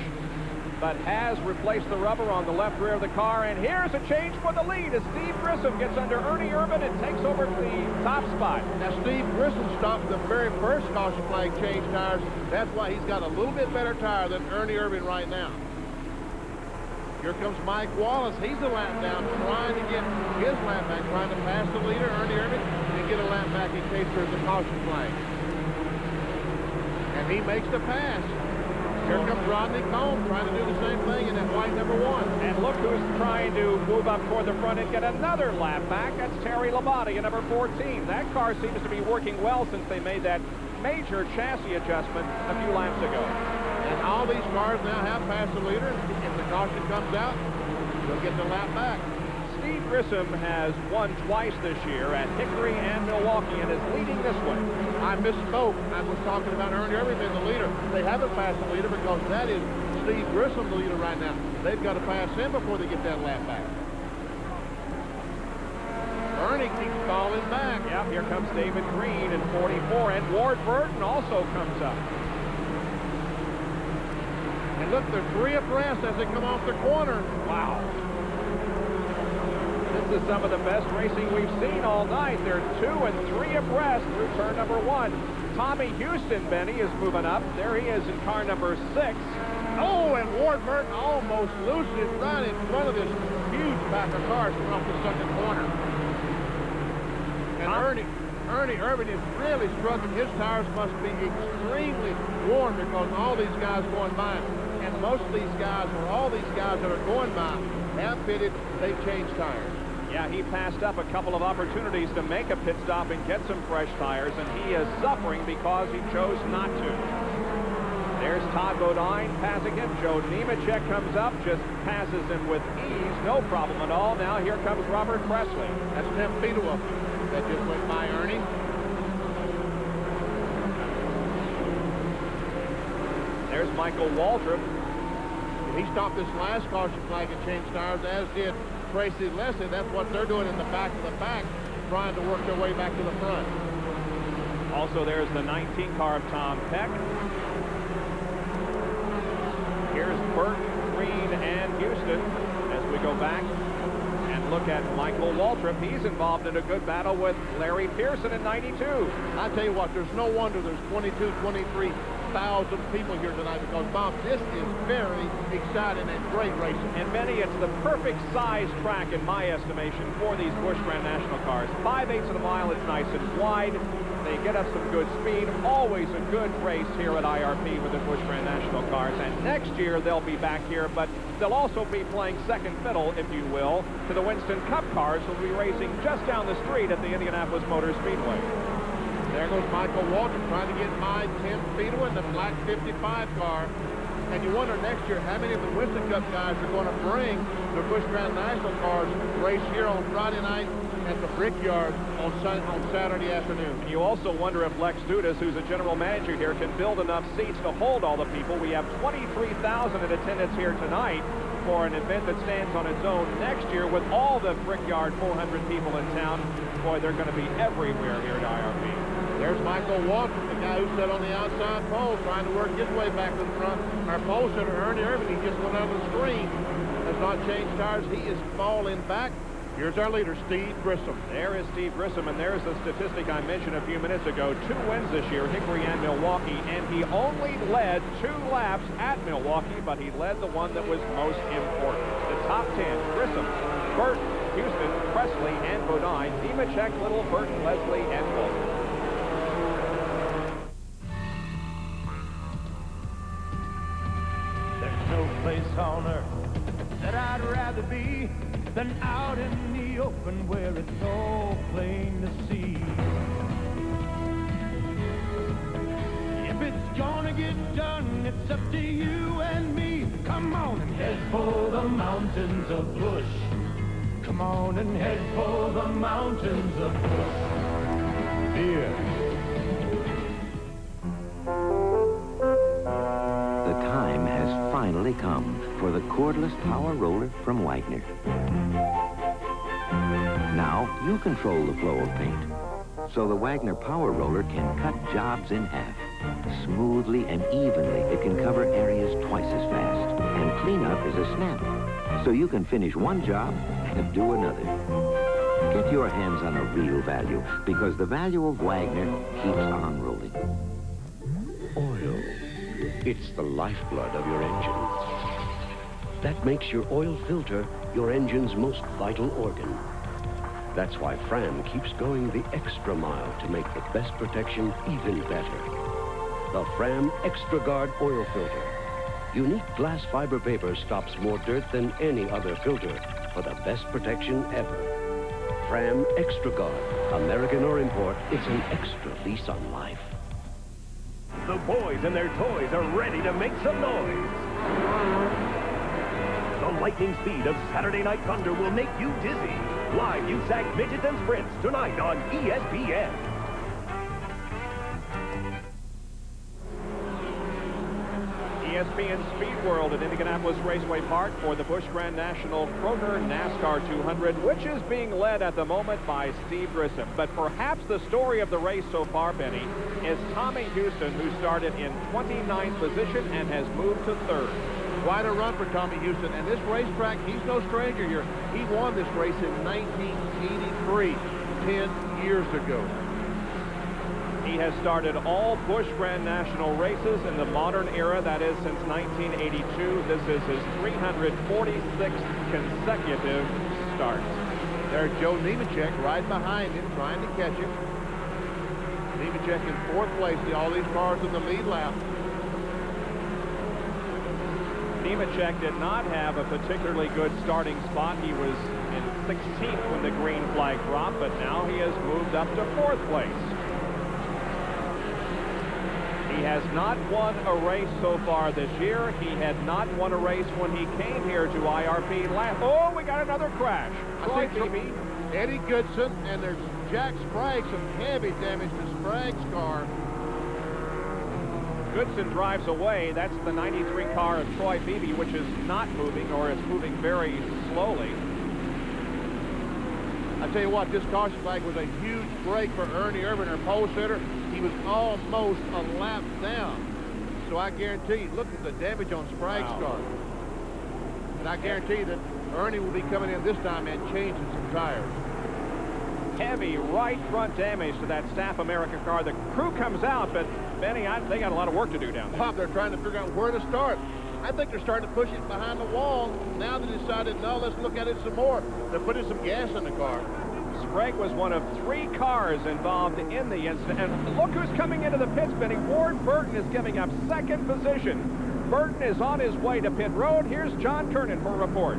but has replaced the rubber on the left rear of the car. And here's a change for the lead as Steve Grissom gets under Ernie Irvin and takes over the top spot. Now Steve Grissom stopped the very first caution flag change tires. That's why he's got a little bit better tire than Ernie Irvin right now. Here comes Mike Wallace. He's a lap down, trying to get his lap back, trying to pass the leader, Ernie Irvin, and get a lap back in case there's a caution flag. And he makes the pass. Here comes Rodney Combs trying to do the same thing in that white number 1. And look who's trying to move up toward the front and get another lap back. That's Terry Labonte in number 14. That car seems to be working well since they made that major chassis adjustment a few laps ago. And all these cars now have passed the leader. If the caution comes out, they'll get the lap back. Steve Grissom has won twice this year at Hickory and Milwaukee and is leading this way. I misspoke. I was talking about Ernie Irvin being the leader. They haven't passed the leader because that is Steve Grissom, the leader right now. They've got to pass him before they get that lap back. Ernie keeps falling back. Yep, here comes David Green in 44, and Ward Burton also comes up. And look, they're 3 abreast as they come off the corner. Wow. This is some of the best racing we've seen all night. They're 2 and 3 abreast through turn number 1. Tommy Houston, Benny, is moving up. There he is in car number 6. Oh, and Ward Burton almost loses it right in front of this huge pack of cars coming off the second corner. And Ernie Irvin is really struggling. His tires must be extremely worn because all these guys going by him. And most of these guys, or all these guys that are going by, have pitted, they've changed tires. Yeah, he passed up a couple of opportunities to make a pit stop and get some fresh tires, and he is suffering because he chose not to. There's Todd Bodine passing him. Joe Nemechek comes up, just passes him with ease, no problem at all. Now here comes Robert Presley. That's Tim Fedewa that just went by Ernie. There's Michael Waltrip. He stopped this last caution flag and changed tires, as did Tracy Leslie. That's what they're doing in the back of the pack, trying to work their way back to the front. Also, there's the 19 car of Tom Peck. Here's Burton, Green, and Houston as we go back and look at Michael Waltrip. He's involved in a good battle with Larry Pearson in 92. I tell you what, there's no wonder there's 23,000 people here tonight because, Bob, this is very exciting and great racing. And, Benny, it's the perfect size track, in my estimation, for these Busch Grand National cars. 5/8 of the mile, it's nice and wide. They get up some good speed. Always a good race here at IRP with the Busch Grand National cars. And next year, they'll be back here, but they'll also be playing second fiddle, if you will, to the Winston Cup cars who will be racing just down the street at the Indianapolis Motor Speedway. There goes Michael Waltrip trying to get by Tim Fedewa in the black 55 car. And you wonder next year how many of the Winston Cup guys are going to bring the Busch Grand National cars race here on Friday night at the Brickyard on Saturday afternoon. And you also wonder if Lex Dudas, who's a general manager here, can build enough seats to hold all the people. We have 23,000 in attendance here tonight for an event that stands on its own next year with all the Brickyard 400 people in town. Boy, they're going to be everywhere here at IRP. There's Michael Waltrip, the guy who sat on the outside pole trying to work his way back to the front. Our pole sitter, Ernie Irvin, he just went out of the screen. Has not changed tires. He is falling back. Here's our leader, Steve Grissom. There is Steve Grissom, and there's the statistic I mentioned a few minutes ago. 2 wins this year, Hickory and Milwaukee, and he only led 2 laps at Milwaukee, but he led the one that was most important. The top 10, Grissom, Burton, Houston, Presley, and Bodine, Nemechek, Little, Burton, Leslie, and Waltrip. There's no place on earth that I'd rather be than out in the open where it's all plain to see. If it's gonna get done, it's up to you and me. Come on and head for the mountains of Busch. Come on and head for the mountains of Busch. Here. The time has finally come for the cordless power roller from Wagner. Now you control the flow of paint. So the Wagner power roller can cut jobs in half. Smoothly and evenly, it can cover areas twice as fast. And cleanup is a snap. So you can finish one job and do another. Get your hands on a real value, because the value of Wagner keeps on rolling. Oil. It's the lifeblood of your engine. That makes your oil filter your engine's most vital organ. That's why Fram keeps going the extra mile to make the best protection even better. The Fram Extra Guard oil filter. Unique glass fiber paper stops more dirt than any other filter for the best protection ever. Fram Extra Guard. American or import, it's an extra lease on life. The boys and their toys are ready to make some noise. The lightning speed of Saturday Night Thunder will make you dizzy. Live USAC Midgets and Sprints tonight on ESPN. ESPN Speed World at Indianapolis Raceway Park for the Busch Grand National Kroger NASCAR 200, which is being led at the moment by Steve Grissom. But perhaps the story of the race so far, Benny, is Tommy Houston, who started in 29th position and has moved to 3rd. Quite a run for Tommy Houston, and this racetrack, he's no stranger here. He won this race in 1983, 10 years ago. He has started all Busch Grand National races in the modern era, that is since 1982. This is his 346th consecutive start. There's Joe Nemechek right behind him, trying to catch him. Nemechek in 4th place, all these cars in the lead lap. Nemechek did not have a particularly good starting spot. He was in 16th when the green flag dropped, but now he has moved up to 4th place. He has not won a race so far this year. He had not won a race when he came here to IRP last. Oh, we got another crash. I see Eddie Goodson, and there's Jack Sprague, some heavy damage to Sprague's car. Goodson drives away. That's the 93 car of Troy Beebe, which is not moving, or is moving very slowly. I tell you what, this caution flag was a huge break for Ernie Irvin, our pole sitter. He was almost a lap down. So I guarantee you, look at the damage on Sprague's car. And I guarantee that Ernie will be coming in this time and changing some tires. Heavy right front damage to that Staff America car. The crew comes out, but Benny, they got a lot of work to do down there. Bob, they're trying to figure out where to start. I think they're starting to push it behind the wall. Now they decided, no, let's look at it some more. They're putting some gas in the car. Sprague was one of 3 cars involved in the incident. And look who's coming into the pits, Benny. Ward Burton is giving up 2nd position. Burton is on his way to pit road. Here's John Kernan for a report.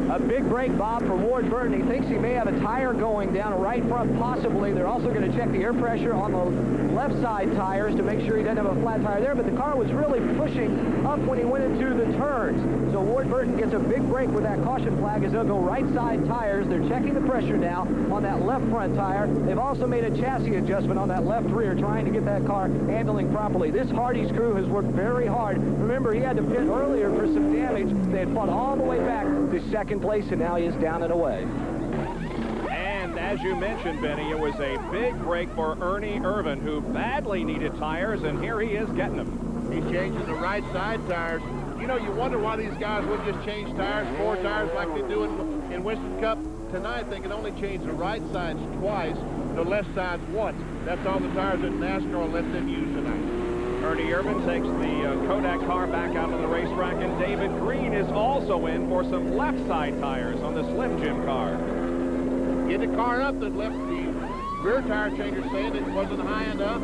A big break, Bob, for Ward Burton. He thinks he may have a tire going down right front, possibly. They're also going to check the air pressure on the left side tires to make sure he doesn't have a flat tire there, but the car was really pushing up when he went into the turns. So Ward Burton gets a big break with that caution flag as they'll go right side tires. They're checking the pressure now on that left front tire. They've also made a chassis adjustment on that left rear, trying to get that car handling properly. This Hardy's crew has worked very hard. Remember, he had to pit earlier for some damage. They had fought all the way back to 2nd place, and now he is down and away. And as you mentioned, Benny, it was a big break for Ernie Irvin, who badly needed tires, and here he is getting them. He's changing the right side tires. You know, you wonder why these guys wouldn't just change tires, 4 tires like they do in Winston Cup. Tonight, they can only change the right sides twice, the left sides once. That's all the tires that NASCAR will let them use tonight. Ernie Irvin takes the Kodak car back out on the racetrack, and David Green is also in for some left side tires on the Slim Jim car. Get the car up, the rear tire changer saying it wasn't high enough.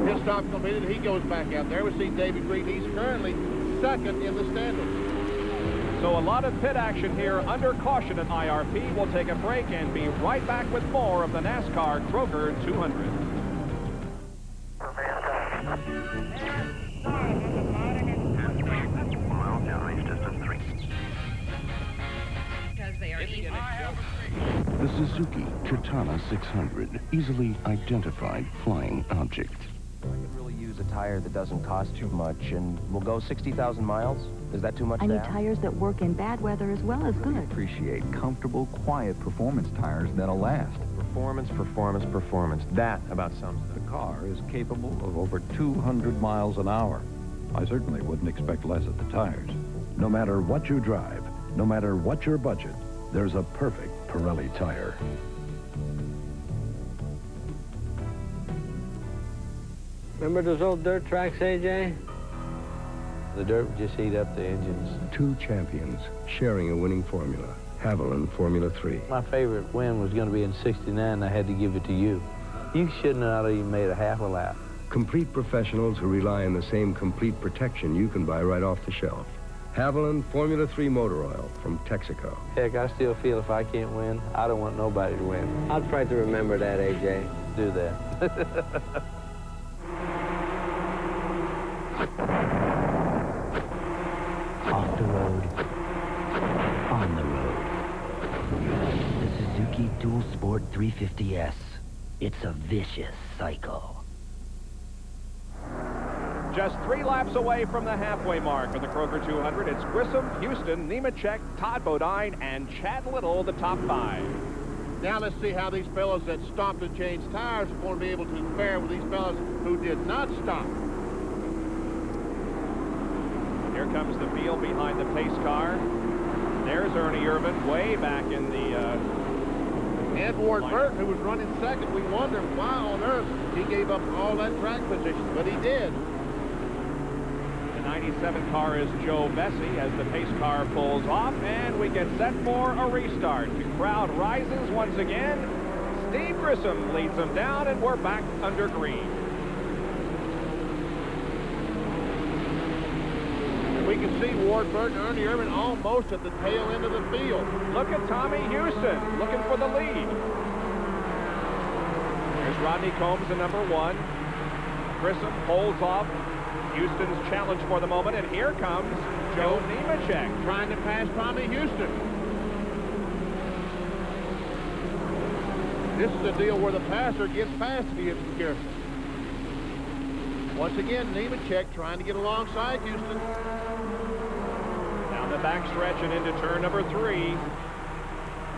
His stop's completed. He goes back out there. We see David Green. He's currently 2nd in the standings. So a lot of pit action here under caution at IRP. We'll take a break and be right back with more of the NASCAR Kroger 200. The Suzuki Chitana 600, easily identified flying object. I could really use choose a tire that doesn't cost too much and will go 60,000 miles? Is that too much I to need ask? tires that work in bad weather as well as good. Appreciate comfortable, quiet performance tires that'll last. Performance, performance, performance. That about sums it up. The car is capable of over 200 miles an hour. I certainly wouldn't expect less of the tires. No matter what you drive, no matter what your budget, there's a perfect Pirelli tire. Remember those old dirt tracks, AJ? The dirt would just heat up the engines. Two champions sharing a winning formula. Haviland Formula 3. My favorite win was going to be in '69. I had to give it to you. You shouldn't have even made a half a lap. Complete professionals who rely on the same complete protection you can buy right off the shelf. Haviland Formula 3 motor oil from Texaco. Heck, I still feel if I can't win, I don't want nobody to win. I'll try to remember that, AJ. Do that. Off the road, on the road. The Suzuki Dual Sport 350S. It's a vicious cycle. Just 3 laps away from the halfway mark of the Kroger 200. It's Grissom, Houston, Nemechek, Todd Bodine, and Chad Little, the top 5. Now let's see how these fellows that stopped and changed tires are going to be able to fare with these fellows who did not stop. Here comes the field behind the pace car. There's Ernie Irvin way back in the... And Ward Burton, who was running second, we wonder why on earth he gave up all that track position, but he did. The 97 car is Joe Bessie as the pace car pulls off, and we get set for a restart. The crowd rises once again. Steve Grissom leads them down, and we're back under green. We can see Ward Burton and Ernie Irvin almost at the tail end of the field. Look at Tommy Houston looking for the lead. There's Rodney Combs in number 1. Grissom holds off Houston's challenge for the moment, and here comes Joe Nemechek trying to pass Tommy Houston. This is a deal where the passer gets past if he isn't careful. Once again, Nemechek trying to get alongside Houston. Down the backstretch and into turn number 3.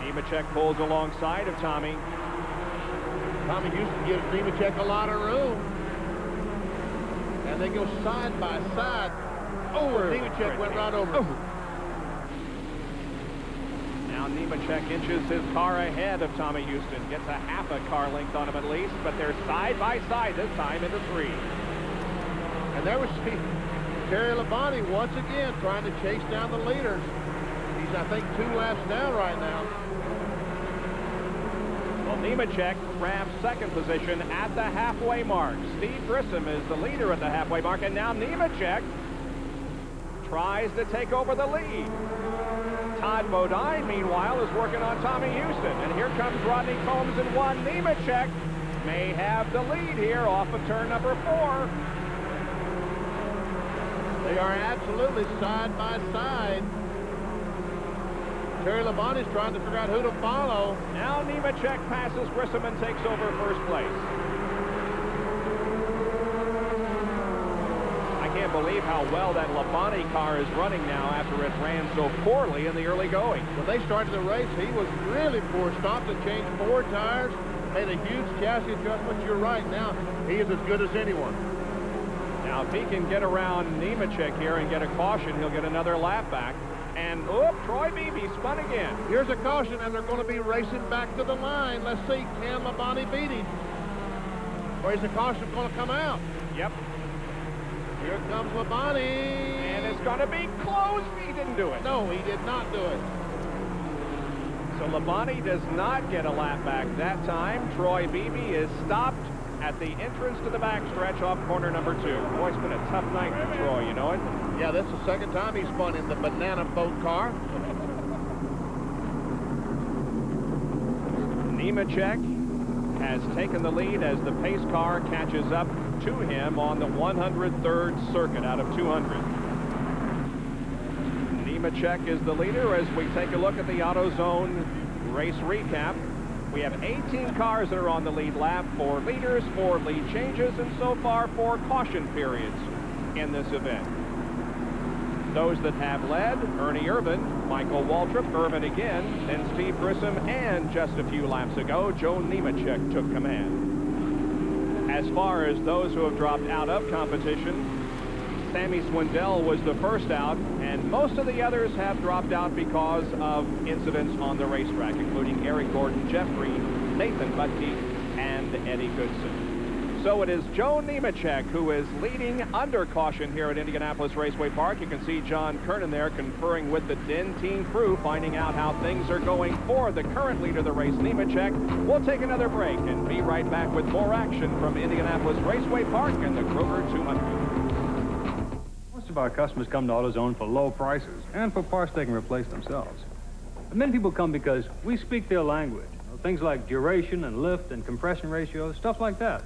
Nemechek pulls alongside of Tommy. Tommy Houston gives Nemechek a lot of room. And they go side by side. Oh, Nemechek went right over. Oh. Now Nemechek inches his car ahead of Tommy Houston. Gets a half a car length on him at least, but they're side by side this time into 3. And there was Terry Labonte once again trying to chase down the leaders. He's, I think, 2 laps down right now. Well, Nemechek grabs second position at the halfway mark. Steve Grissom is the leader at the halfway mark, and now Nemechek tries to take over the lead. Todd Bodine, meanwhile, is working on Tommy Houston. And here comes Rodney Combs in 1. Nemechek may have the lead here off of turn number 4. They are absolutely side by side. Terry Labonte's trying to figure out who to follow. Now Nemechek passes Grissom and takes over first place. I can't believe how well that Labonte car is running now after it ran so poorly in the early going. When they started the race, he was really poor. Stopped and changed 4 tires, made a huge chassis adjustment. You're right. Now he is as good as anyone. Now, if he can get around Nemechek here and get a caution, he'll get another lap back. And, Troy Beebe spun again. Here's a caution, and they're going to be racing back to the line. Let's see, can Labonte beat him? Or is the caution going to come out? Yep. Here comes Labonte. And it's going to be close. He didn't do it. No, he did not do it. So Labonte does not get a lap back that time. Troy Beebe is stopped at the entrance to the backstretch off corner number 2. Boy, it's been a tough night for Troy, you know it? Yeah, that's the second time he's spun in the banana boat car. Nemechek has taken the lead as the pace car catches up to him on the 103rd circuit out of 200. Nemechek is the leader as we take a look at the AutoZone race recap. We have 18 cars that are on the lead lap, 4 leaders, 4 lead changes, and so far 4 caution periods in this event. Those that have led, Ernie Irvin, Michael Waltrip, Irvin again, then Steve Grissom, and just a few laps ago, Joe Nemechek took command. As far as those who have dropped out of competition, Sammy Swindell was the first out, and most of the others have dropped out because of incidents on the racetrack, including Eric Gordon Jeffrey, Nathan Butke, and Eddie Goodson. So it is Joe Nemechek who is leading under caution here at Indianapolis Raceway Park. You can see John Kernan there conferring with the DIN team crew, finding out how things are going for the current leader of the race, Nemechek. We'll take another break and be right back with more action from Indianapolis Raceway Park and the Kroger 200. Most of our customers come to AutoZone for low prices and for parts they can replace themselves. But many people come because we speak their language. Things like duration and lift and compression ratios, stuff like that.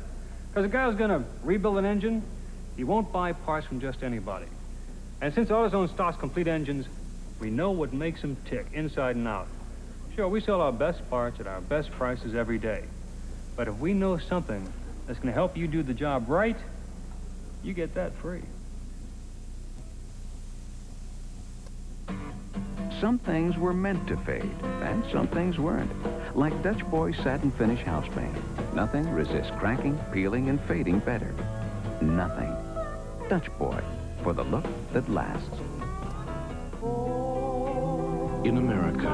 Because a guy who's going to rebuild an engine, he won't buy parts from just anybody. And since AutoZone stocks complete engines, we know what makes them tick inside and out. Sure, we sell our best parts at our best prices every day. But if we know something that's going to help you do the job right, you get that free. Some things were meant to fade, and some things weren't. Like Dutch Boy Satin Finish House Paint. Nothing resists cracking, peeling, and fading better. Nothing. Dutch Boy, for the look that lasts. In America,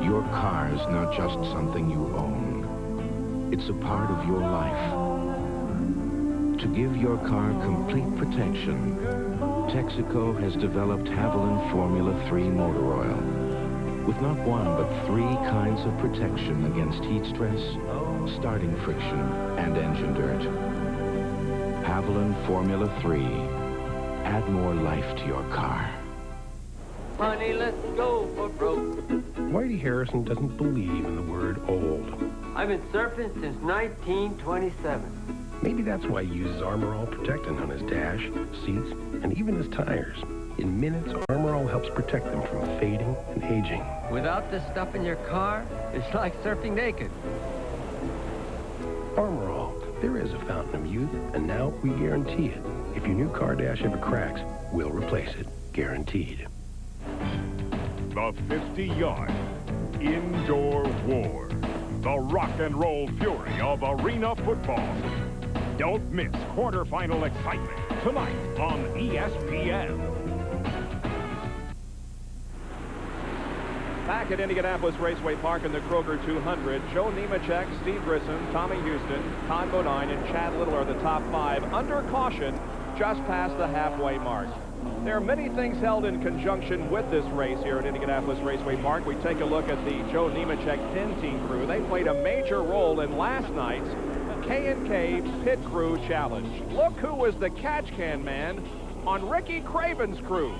your car is not just something you own. It's a part of your life. To give your car complete protection, Texaco has developed Haviland Formula 3 motor oil with not one but 3 kinds of protection against heat stress, starting friction, and engine dirt. Haviland Formula 3. Add more life to your car. Honey, let's go for broke. Whitey Harrison doesn't believe in the word old. I've been surfing since 1927. Maybe that's why he uses Armor All Protectant on his dash, seats, and even his tires. In minutes, Armor All helps protect them from fading and aging. Without this stuff in your car, it's like surfing naked. Armor All. There is a fountain of youth, and now we guarantee it. If your new car dash ever cracks, we'll replace it. Guaranteed. The 50-yard indoor war. The rock and roll fury of arena football. Don't miss quarterfinal excitement tonight on ESPN. Back at Indianapolis Raceway Park in the Kroger 200, Joe Nemechek, Steve Grissom, Tommy Houston, Todd Bodine, and Chad Little are the top 5 under caution just past the halfway mark. There are many things held in conjunction with this race here at Indianapolis Raceway Park. We take a look at the Joe Nemechek DIN team crew. They played a major role in last night's K&K Pit Crew Challenge. Look who was the catch can man on Ricky Craven's crew.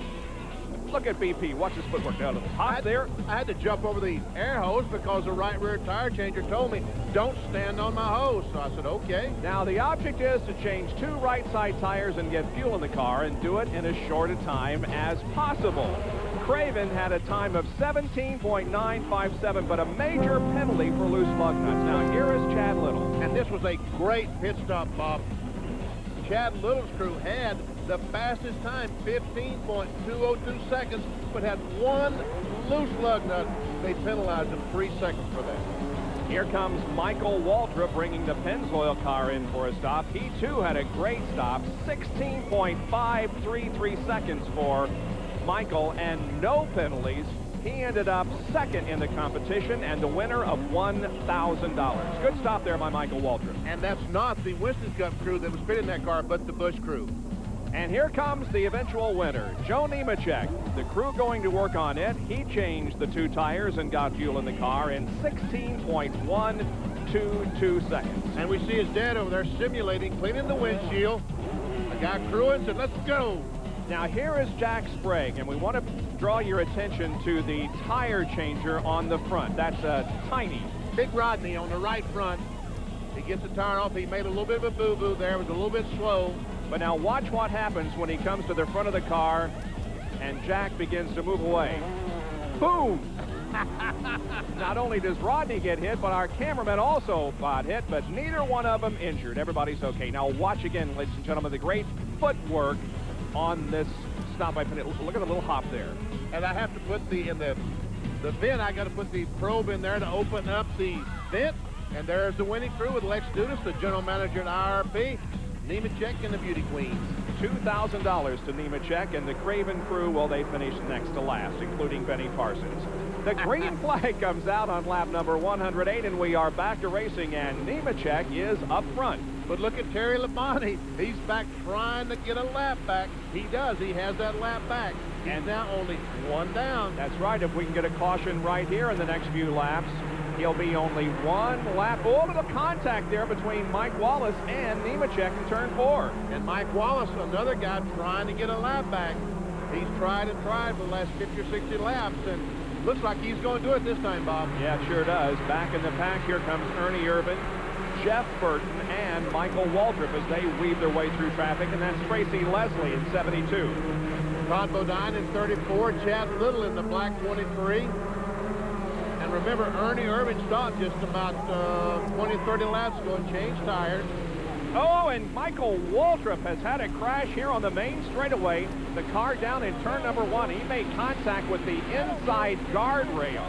Look at BP. Watch his footwork down to the top there. I had to jump over the air hose because the right rear tire changer told me, don't stand on my hose. So I said, okay. Now, the object is to change 2 right side tires and get fuel in the car and do it in as short a time as possible. Craven had a time of 17.957, but a major penalty for loose lug nuts. Now, here is Chad Little. And this was a great pit stop, Bob. Chad Little's crew had the fastest time, 15.202 seconds, but had 1 loose lug nut. They penalized him 3 seconds for that. Here comes Michael Waltrip bringing the Pennzoil car in for a stop. He, too, had a great stop, 16.533 seconds for Michael, and no penalties. He ended up second in the competition and the winner of $1,000. Good stop there by Michael Waltrip. And that's not the Winston's Cup crew that was pitting that car, but the Busch crew. And here comes the eventual winner, Joe Nemechek. The crew going to work on it. He changed the 2 tires and got fuel in the car in 16.122 seconds. And we see his dad over there simulating, cleaning the windshield. The guy crewing said, let's go. Now here is Jack Sprague, and we want to draw your attention to the tire changer on the front. That's tiny. Big Rodney on the right front. He gets the tire off. He made a little bit of a boo-boo there. It was a little bit slow. But now watch what happens when he comes to the front of the car and Jack begins to move away. Boom! Not only does Rodney get hit, but our cameraman also got hit, but neither one of them injured. Everybody's okay. Now watch again, ladies and gentlemen, the great footwork on this stop. Look at the little hop there. And I have to put in the vent, I got to put the probe in there to open up the vent. And there's the winning crew with Lex Dudas, the general manager at IRP, Nemechek, and the Beauty Queens. $2,000 to Nemechek, and the Craven crew, well, they finished next to last, including Benny Parsons. The green flag comes out on lap number 108, and we are back to racing, and Nemechek is up front. But look at Terry Labonte. He's back trying to get a lap back. He does. He has that lap back. And now only one down. That's right. If we can get a caution right here in the next few laps, he'll be only one lap. Oh, little contact there between Mike Wallace and Nemechek in turn 4. And Mike Wallace, another guy trying to get a lap back. He's tried and tried for the last 50 or 60 laps, and looks like he's going to do it this time, Bob. Yeah, it sure does. Back in the pack, here comes Ernie Irvin, Jeff Burton, and Michael Waltrip as they weave their way through traffic, and that's Tracy Leslie in 72. Todd Bodine in 34, Chad Little in the black 23. And remember, Ernie Irvin stopped just about 20, 30 laps ago and changed tires. Oh, and Michael Waltrip has had a crash here on the main straightaway. The car down in turn number 1. He made contact with the inside guardrail.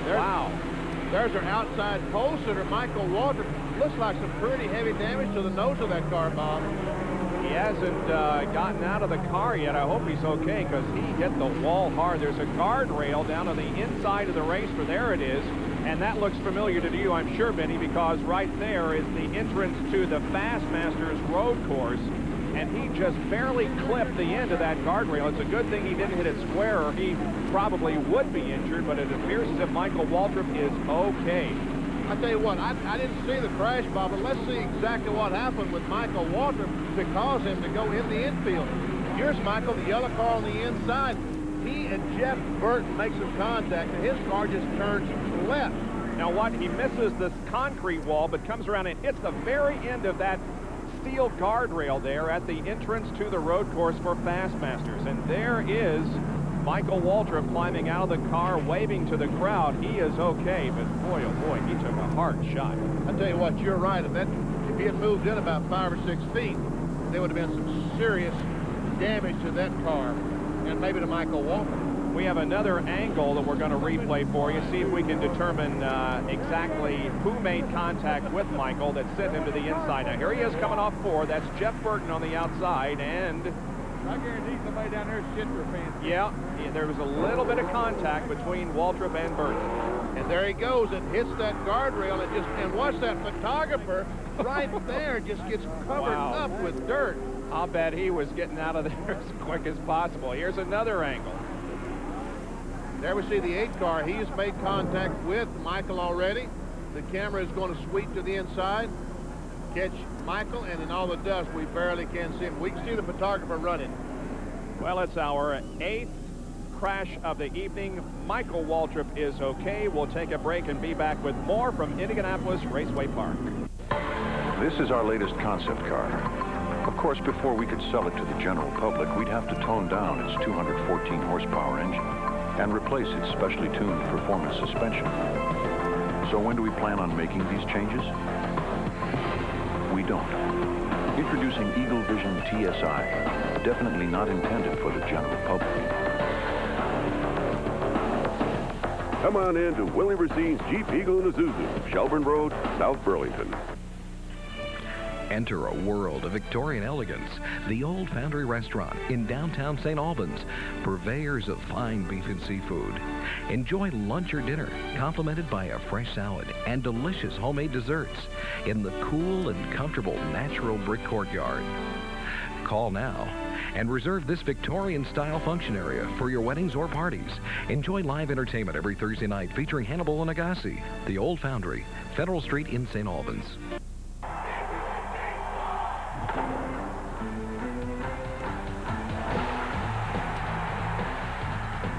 Wow. There's our outside post under Michael Waltrip. Looks like some pretty heavy damage to the nose of that car, Bob. He hasn't gotten out of the car yet. I hope he's okay, because he hit the wall hard. There's a guardrail down on the inside of the racer. There it is. And that looks familiar to you, I'm sure, Benny, because right there is the entrance to the Fastmasters road course. And he just barely clipped the end of that guardrail. It's a good thing he didn't hit it square, or he probably would be injured, but it appears as if Michael Waltrip is okay. I tell you what, I didn't see the crash, Bob, but let's see exactly what happened with Michael Waltrip to cause him to go in the infield. Here's Michael, the yellow car on the inside. He and Jeff Burton make some contact, and his car just turns left. Now what? He misses this concrete wall, but comes around and hits the very end of that steel guardrail there at the entrance to the road course for Fastmasters. And there is Michael Waltrip climbing out of the car, waving to the crowd. He is okay, but boy, oh boy, he took a hard shot. I tell you what, you're right. If he had moved in about 5 or 6 feet, there would have been some serious damage to that car, and maybe to Michael Waltrip. We have another angle that we're going to replay for you, see if we can determine exactly who made contact with Michael that sent him to the inside. Now, here he is coming off 4. That's Jeff Burton on the outside, and I guarantee somebody down there is shit for fans. Yeah, there was a little bit of contact between Waltrip and Burton. And there he goes and hits that guardrail, and watch that photographer right there just gets covered up with dirt. I'll bet he was getting out of there as quick as possible. Here's another angle. There we see the 8 car. He has made contact with Michael already. The camera is going to sweep to the inside, catch Michael, and in all the dust, we barely can see him. We can see the photographer running. Well, it's our 8th crash of the evening. Michael Waltrip is okay. We'll take a break and be back with more from Indianapolis Raceway Park. This is our latest concept car. Of course, before we could sell it to the general public, we'd have to tone down its 214 horsepower engine and replace its specially tuned performance suspension. So when do we plan on making these changes? We don't. Introducing Eagle Vision TSI, definitely not intended for the general public. Come on in to Willie Racine's Jeep Eagle and Isuzu, Shelburne Road, South Burlington. Enter a world of Victorian elegance. The Old Foundry Restaurant in downtown St. Albans. Purveyors of fine beef and seafood. Enjoy lunch or dinner, complemented by a fresh salad and delicious homemade desserts in the cool and comfortable natural brick courtyard. Call now and reserve this Victorian-style function area for your weddings or parties. Enjoy live entertainment every Thursday night featuring Hannibal and Agassi. The Old Foundry, Federal Street in St. Albans.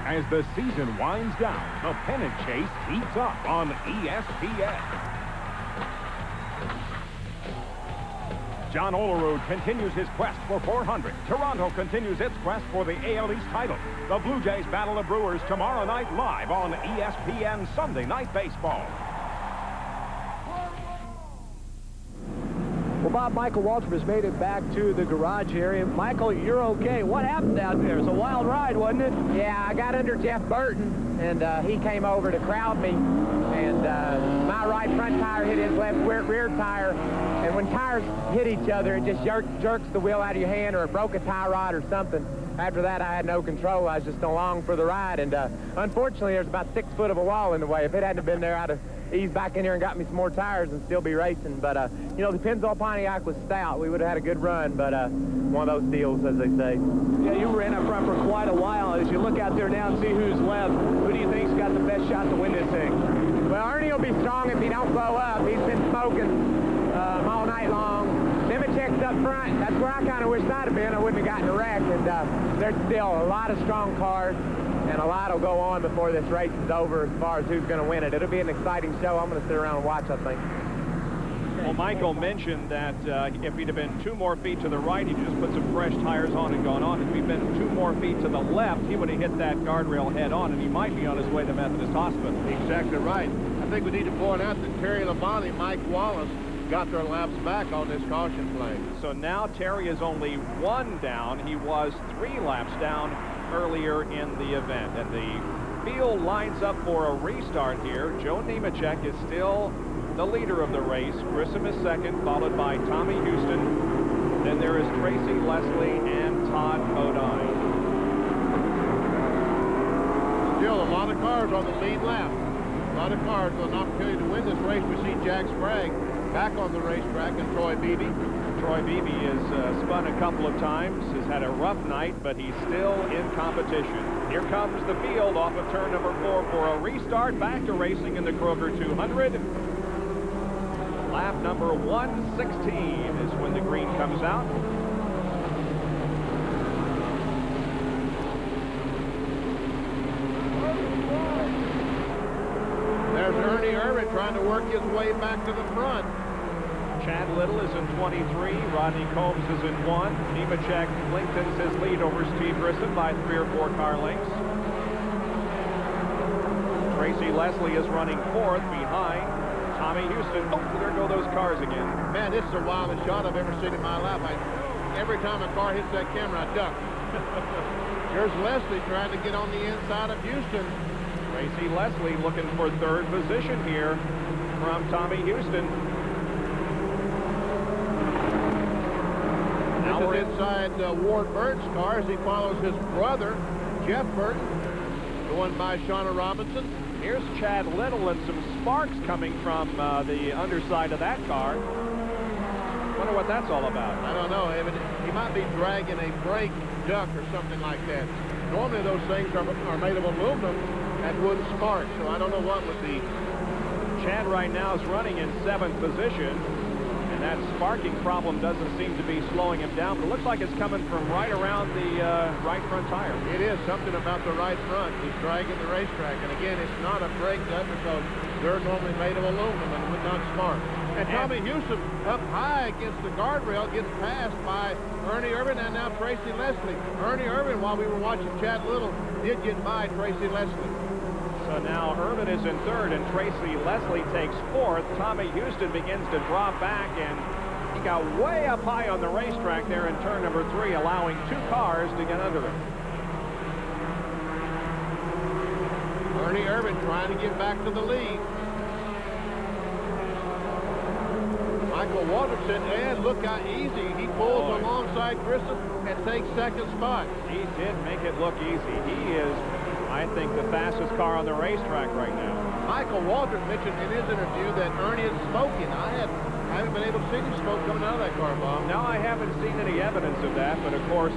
As the season winds down, the pennant chase heats up on ESPN. John Olerud continues his quest for 400. Toronto continues its quest for the AL East title. The Blue Jays battle the Brewers tomorrow night live on ESPN Sunday Night Baseball. Well, Bob, Michael Waltrip has made it back to the garage area. Michael, you're okay. What happened out there? It was a wild ride, wasn't it? Yeah, I got under Jeff Burton, and he came over to crowd me, and my right front tire hit his left rear tire, and when tires hit each other, it just jerks the wheel out of your hand, or it broke a tie rod or something. After that, I had no control. I was just along for the ride, and unfortunately, there's about 6 foot of a wall in the way. If it hadn't been there, I'd have eased back in here and got me some more tires and still be racing. But, you know, the Pennzoil Pontiac was stout. We would have had a good run, but one of those deals, as they say. Yeah, you ran up front for quite a while. As you look out there now and see who's left, who do you think's got the best shot to win this thing? Well, Ernie will be strong if he don't blow up. He's been smoking all night long. Nemechek's up front. That's where I kind of wish I'd have been. I wouldn't have gotten a wreck. And there's still a lot of strong cars, and a lot will go on before this race is over as far as who's going to win it. It'll be an exciting show. I'm going to sit around and watch, I think. Well, Michael mentioned that if he'd have been 2 more feet to the right, he'd just put some fresh tires on and gone on. If he'd been 2 more feet to the left, he would have hit that guardrail head on, and he might be on his way to Methodist Hospital. Exactly right. I think we need to point out that Terry Labonte and Mike Wallace got their laps back on this caution flag. So now Terry is only 1 down. He was 3 laps down earlier in the event. And the field lines up for a restart here. Joe Nemechek is still the leader of the race. Grissom is second, followed by Tommy Houston. Then there is Tracy Leslie and Todd Bodine. Still a lot of cars on the lead lap. A lot of cars with an opportunity to win this race. We see Jack Sprague back on the racetrack, and Troy Beebe. Troy Beebe has spun a couple of times, has had a rough night, but he's still in competition. Here comes the field off of turn number 4 for a restart, back to racing in the Kroger 200. Lap number 116 is when the green comes out. There's Ernie Irvin trying to work his way back to the front. Chad Little is in 23. Rodney Combs is in 1. Nemechek lengthens his lead over Steve Grissom by 3 or 4 car lengths. Tracy Leslie is running 4th behind Tommy Houston. Oh, there go those cars again. Man, this is the wildest shot I've ever seen in my life. Every time a car hits that camera, I duck. Here's Leslie trying to get on the inside of Houston. Tracy Leslie looking for 3rd position here from Tommy Houston. Now we're inside Ward Burton's car as he follows his brother, Jeff Burton, going by Shauna Robinson. Here's Chad Little and some sparks coming from the underside of that car. Wonder what that's all about. I don't know. He might be dragging a brake duck or something like that. Normally those things are made of aluminum and wooden sparks, so I don't know what would be. Chad right now is running in 7th position. That sparking problem doesn't seem to be slowing him down, but it looks like it's coming from right around the right front tire. It is something about the right front. He's dragging the racetrack. And again, it's not a brake nut because they're normally made of aluminum and would not spark. And Tommy Houston up high against the guardrail gets passed by Ernie Irvin and now Tracy Leslie. Ernie Irvin, while we were watching Chad Little, did get by Tracy Leslie. So now Irvin is in 3rd and Tracy Leslie takes 4th. Tommy Houston begins to drop back, and he got way up high on the racetrack there in turn number 3, allowing 2 cars to get under him. Ernie Irvin trying to get back to the lead. Michael Walterson, and look how easy he pulls alongside Grissom and takes 2nd spot. He did make it look easy. He is, I think, the fastest car on the racetrack right now. Michael Walters mentioned in his interview that Ernie is smoking. I haven't been able to see any smoke coming out of that car, Bob. No, I haven't seen any evidence of that, but of course,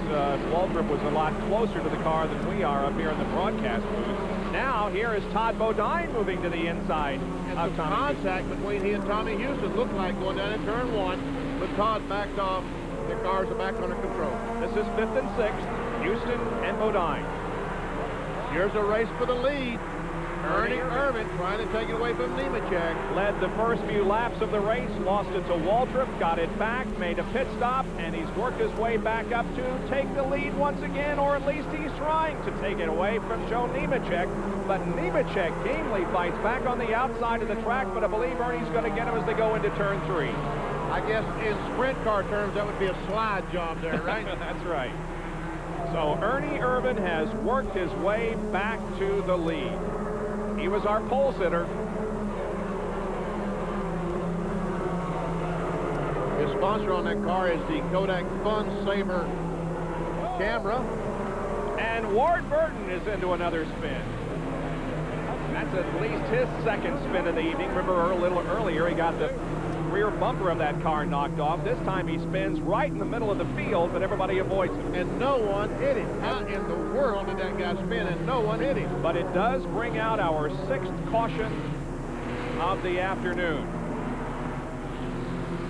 Waltrip was a lot closer to the car than we are up here in the broadcast booth. Now, here is Todd Bodine moving to the inside of Tommy contact Houston. Between he and Tommy Houston looked like going down in turn 1, but Todd backed off. The cars are back under control. This is 5th and 6th, Houston and Bodine. Here's a race for the lead. Ernie Irvin Bennett trying to take it away from Nemechek. Led the first few laps of the race, lost it to Waltrip, got it back, made a pit stop, and he's worked his way back up to take the lead once again, or at least he's trying to take it away from Joe Nemechek. But Nemechek gamely fights back on the outside of the track, but I believe Ernie's going to get him as they go into turn 3. I guess in sprint car terms, that would be a slide job there, right? That's right. So Ernie Irvan has worked his way back to the lead. He was our pole sitter. His sponsor on that car is the Kodak Fun Saver camera. And Ward Burton is into another spin. That's at least his second spin of the evening. Remember a little earlier he got the rear bumper of that car knocked off. This time he spins right in the middle of the field, but everybody avoids him. And no one hit him. How in the world did that guy spin and no one hit him? But it does bring out our 6th caution of the afternoon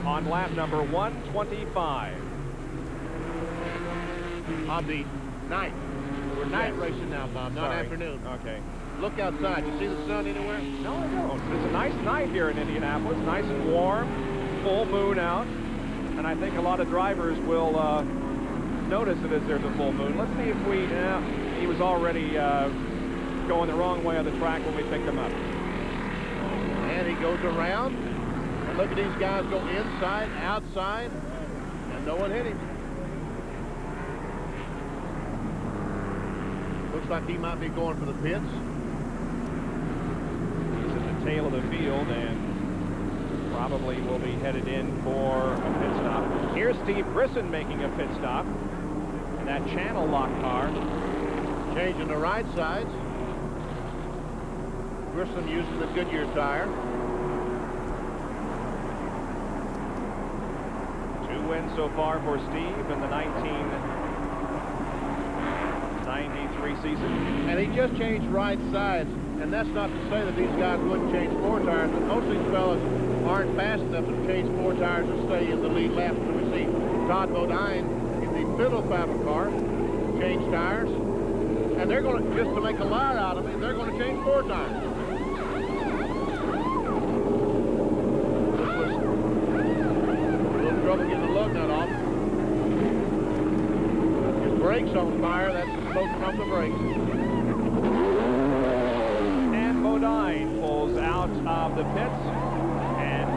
on lap number 125. Of the night. We're night racing now, Bob, not afternoon. Okay. Look outside. You see the sun anywhere? No, I don't. It's a nice night here in Indianapolis. Nice and warm. Full moon out. And I think a lot of drivers will notice it as there's a full moon. Let's see if we... he was already going the wrong way on the track when we picked him up. And he goes around. And look at these guys go inside, outside. And no one hit him. Looks like he might be going for the pits. Tail of the field and probably will be headed in for a pit stop. Here's Steve Brisson making a pit stop in that channel lock car. Changing the right sides. Grissom using the Goodyear tire. 2 wins so far for Steve in the 1993 season. And he just changed right sides. And that's not to say that these guys wouldn't change 4 tires, but most of these fellas aren't fast enough to change 4 tires and stay in the lead lap. So we see Todd Bodine in the Fiddle-Faddle car change tires. And they're going to, just to make a liar out of it, they're going to change 4 tires. This was a little trouble getting the lug nut off. His brakes on fire, that's the smoke from the brakes. Bodine pulls out of the pits, and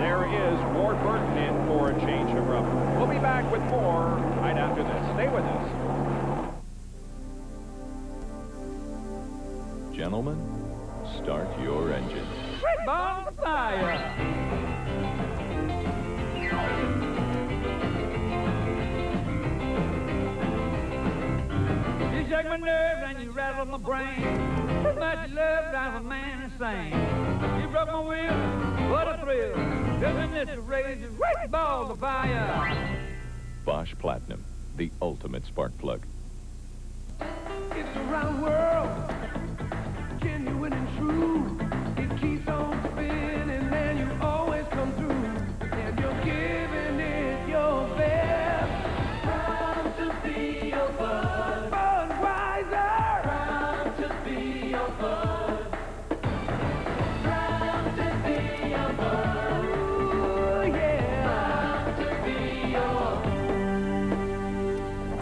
there is Ward Burton in for a change of rubber. We'll be back with more right after this. Stay with us. Gentlemen, start your engine. Great ball of fire! You shake my nerves and you rattle my brain. Much love drives a man insane. You broke my will, what a thrill. Isn't this a rage of great balls of fire? Bosch Platinum, the ultimate spark plug. It's a round world, genuine and true. It keeps on spinning and you always come through. And you're giving it your best. Proud to be your bud. Budweiser. Proud to be your bud. Proud to be your bud. Ooh, yeah. Proud to be your.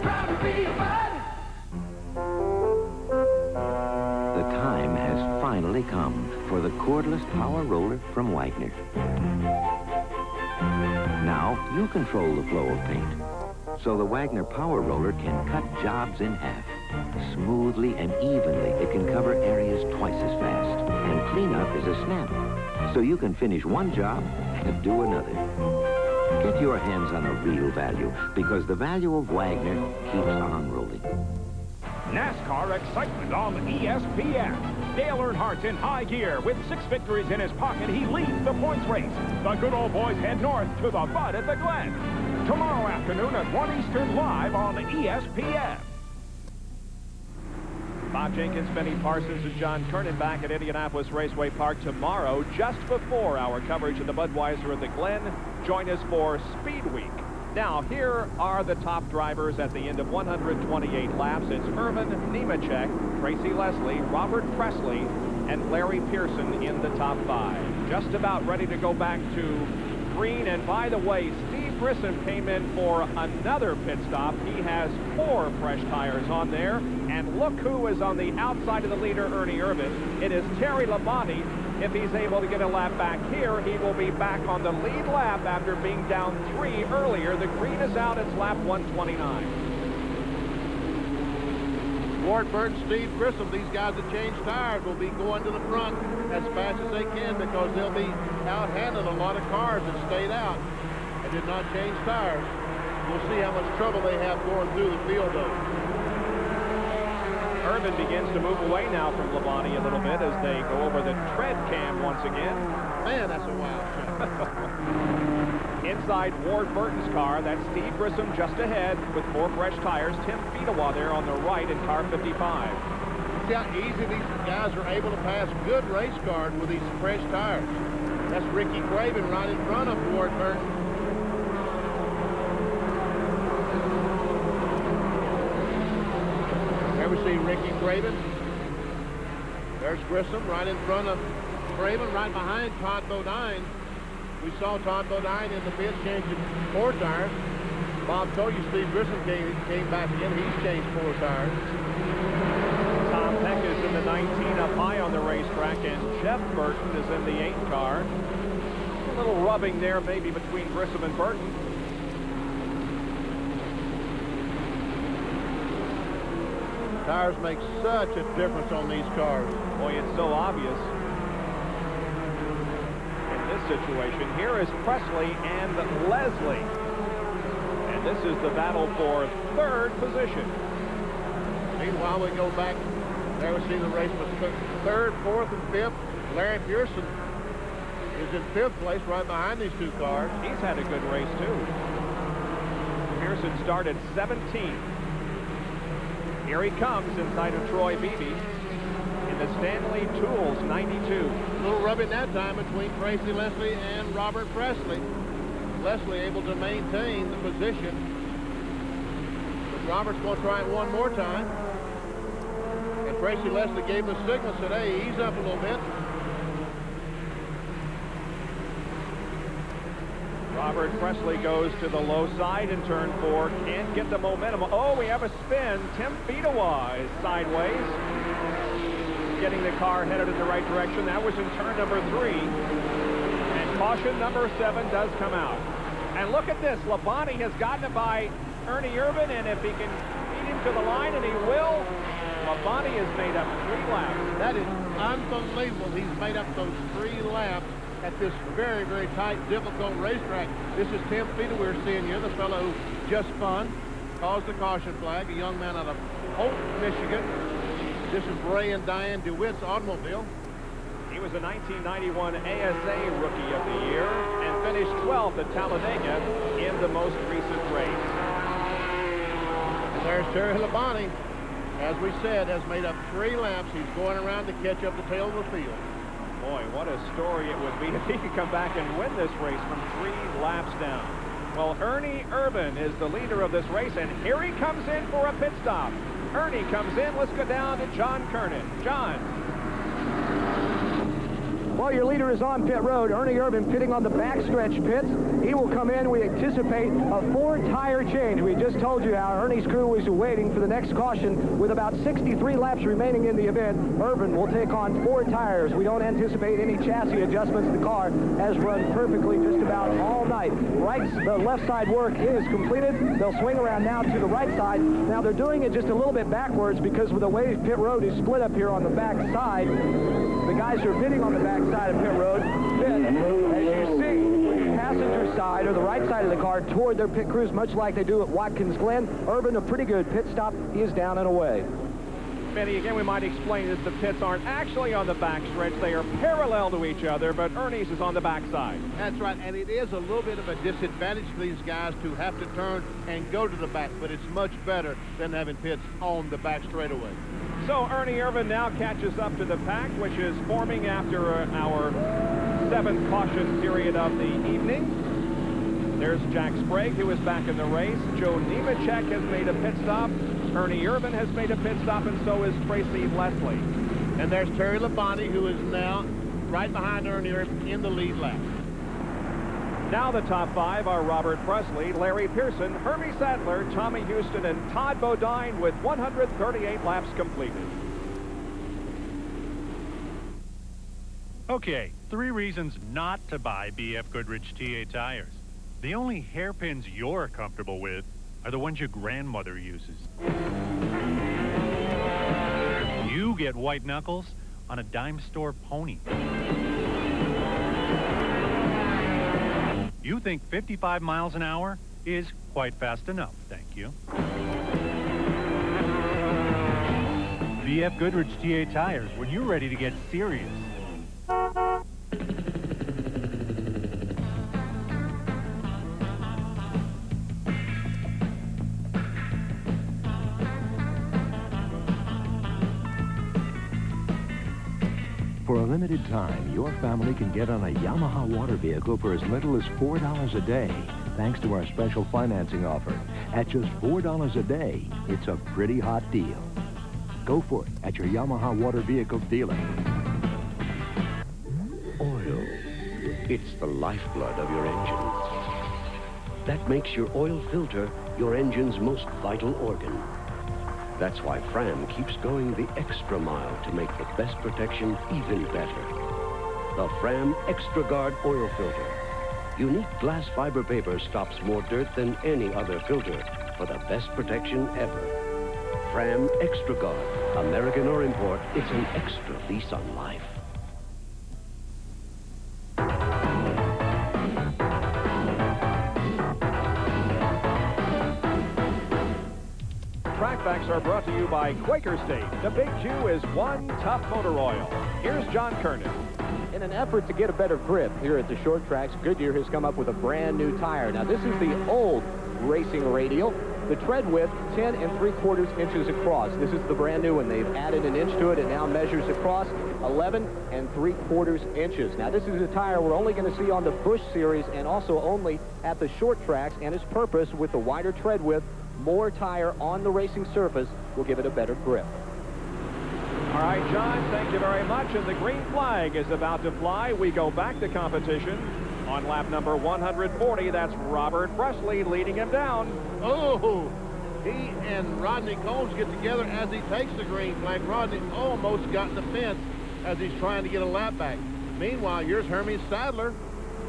Proud to be your bud. The time has finally come for the cordless power roller from Wagner. Now you control the flow of paint, so the Wagner power roller can cut jobs in half. Smoothly and evenly, it can cover areas twice as fast. And cleanup is a snap, so you can finish one job and do another. Get your hands on a real value, because the value of Wagner keeps on rolling. NASCAR excitement on ESPN. Dale Earnhardt's in high gear. With 6 victories in his pocket, he leads the points race. The good old boys head north to the Bud at the Glen. Tomorrow afternoon at 1 Eastern, live on ESPN. Bob Jenkins, Benny Parsons, and John Kernan back at Indianapolis Raceway Park tomorrow, just before our coverage of the Budweiser at the Glen. Join us for Speed Week. Now, here are the top drivers at the end of 128 laps. It's Irvin, Nemechek, Tracy Leslie, Robert Presley, and Larry Pearson in the top 5. Just about ready to go back to green. And by the way, Steve Grissom came in for another pit stop. He has 4 fresh tires on there. And look who is on the outside of the leader, Ernie Irvin. It is Terry Labonte. If he's able to get a lap back here, he will be back on the lead lap after being down 3 earlier. The green is out. It's lap 129. Ward Burton, Steve Grissom, these guys that change tires will be going to the front as fast as they can because they'll be out-handling a lot of cars that stayed out and did not change tires. We'll see how much trouble they have going through the field, though. Irvin begins to move away now from Labonte a little bit as they go over the tread cam once again. Man, that's a wild shot. Inside Ward Burton's car, that's Steve Grissom just ahead with 4 fresh tires. Tim Fedewa there on the right in car 55. See how easy these guys are able to pass good race cars with these fresh tires. That's Ricky Craven right in front of Ward Burton. There we see Ricky Craven. There's Grissom right in front of Craven, right behind Todd Bodine. We saw Todd Bodine in the pit changing 4 tires. Bob told you Steve Grissom came back in. He's changed 4 tires. Tom Peck is in the 19 up high on the racetrack, and Jeff Burton is in the 8 car. A little rubbing there maybe between Grissom and Burton. Tires make such a difference on these cars. Boy, it's so obvious. Situation. Here is Presley and Leslie. And this is the battle for 3rd position. Meanwhile, we go back. There we see the race with 3rd, 4th, and 5th. Larry Pearson is in 5th place right behind these 2 cars. He's had a good race, too. Pearson started 17th. Here he comes inside of Troy Beebe in the Stanley Tools 92. A little rubbing that time between Tracy Leslie and Robert Presley. Leslie able to maintain the position. But Robert's going to try it one more time. And Tracy Leslie gave the signal, said, hey, ease up a little bit. Robert Presley goes to the low side in turn 4. Can't get the momentum. Oh, we have a spin. Tim Fedewa is sideways, getting the car headed in the right direction. That was in turn number 3. And caution number 7 does come out. And look at this. Labonte has gotten it by Ernie Irvin, and if he can beat him to the line, and he will, Labonte has made up 3 laps. That is unbelievable. He's made up those 3 laps at this very, very tight, difficult racetrack. This is Tim Fedewa we're seeing here, the fellow who just spun, caused the caution flag, a young man out of Holt, Michigan. This is Ray and Diane DeWitt's automobile. He was a 1991 ASA Rookie of the Year and finished 12th at Talladega in the most recent race. And there's Terry Labonte. As we said, has made up 3 laps. He's going around to catch up the tail of the field. Boy, what a story it would be if he could come back and win this race from 3 laps down. Well, Ernie Irvin is the leader of this race, and here he comes in for a pit stop. Ernie comes in. Let's go down to John Kernan. John. Well, your leader is on pit road. Ernie Irvin pitting on the backstretch pits. He will come in. We anticipate a 4-tire change. We just told you how Ernie's crew was waiting for the next caution. With about 63 laps remaining in the event, Irvin will take on 4 tires. We don't anticipate any chassis adjustments. The car has run perfectly just about all night. The left side work is completed. They'll swing around now to the right side. Now they're doing it just a little bit backwards because with the way pit road is split up here on the back side, the guys are pitting on the back side of pit road. Then, as you see, the passenger side or the right side of the car toward their pit crews, much like they do at Watkins Glen. Irvin, a pretty good pit stop. He is down and away. Benny, again, we might explain that the pits aren't actually on the back stretch. They are parallel to each other, but Ernie's is on the back side. That's right, and it is a little bit of a disadvantage for these guys to have to turn and go to the back, but it's much better than having pits on the back straightaway. So Ernie Irvin now catches up to the pack, which is forming after our 7th caution period of the evening. There's Jack Sprague, who is back in the race. Joe Nemechek has made a pit stop. Ernie Irvin has made a pit stop, and so is Tracy Leslie. And there's Terry Labonte, who is now right behind Ernie Irvin in the lead lap. Now the top 5 are Robert Presley, Larry Pearson, Hermie Sadler, Tommy Houston, and Todd Bodine with 138 laps completed. Okay, 3 reasons not to buy BF Goodrich TA tires. The only hairpins you're comfortable with are the ones your grandmother uses. You get white knuckles on a dime store pony. You think 55 miles an hour is quite fast enough, thank you. BF Goodrich TA tires when you're ready to get serious. For a limited time, your family can get on a Yamaha water vehicle for as little as $4 a day, thanks to our special financing offer. At just $4 a day, it's a pretty hot deal. Go for it at your Yamaha water vehicle dealer. Oil. It's the lifeblood of your engine. That makes your oil filter your engine's most vital organ. That's why Fram keeps going the extra mile to make the best protection even better. The Fram Extra Guard oil filter. Unique glass fiber paper stops more dirt than any other filter for the best protection ever. Fram Extra Guard. American or import, it's an extra lease on life. Track facts are brought to you by Quaker State. The Big Jew is one tough motor oil. Here's John Kernan. In an effort to get a better grip here at the short tracks, Goodyear has come up with a brand new tire. Now, this is the old racing radial. The tread width, 10 3/4 inches across. This is the brand new one. They've added an inch to it. It now measures across 11 3/4 inches. Now, this is a tire we're only going to see on the Busch Series and also only at the short tracks, and its purpose with the wider tread width, more tire on the racing surface will give it a better grip. All right, John, thank you very much. And the green flag is about to fly. We go back to competition on lap number 140. That's Robert Presley leading him down. Oh, he and Rodney Combs get together as he takes the green flag. Rodney almost got in the fence as he's trying to get a lap back. Meanwhile, here's Hermie Sadler,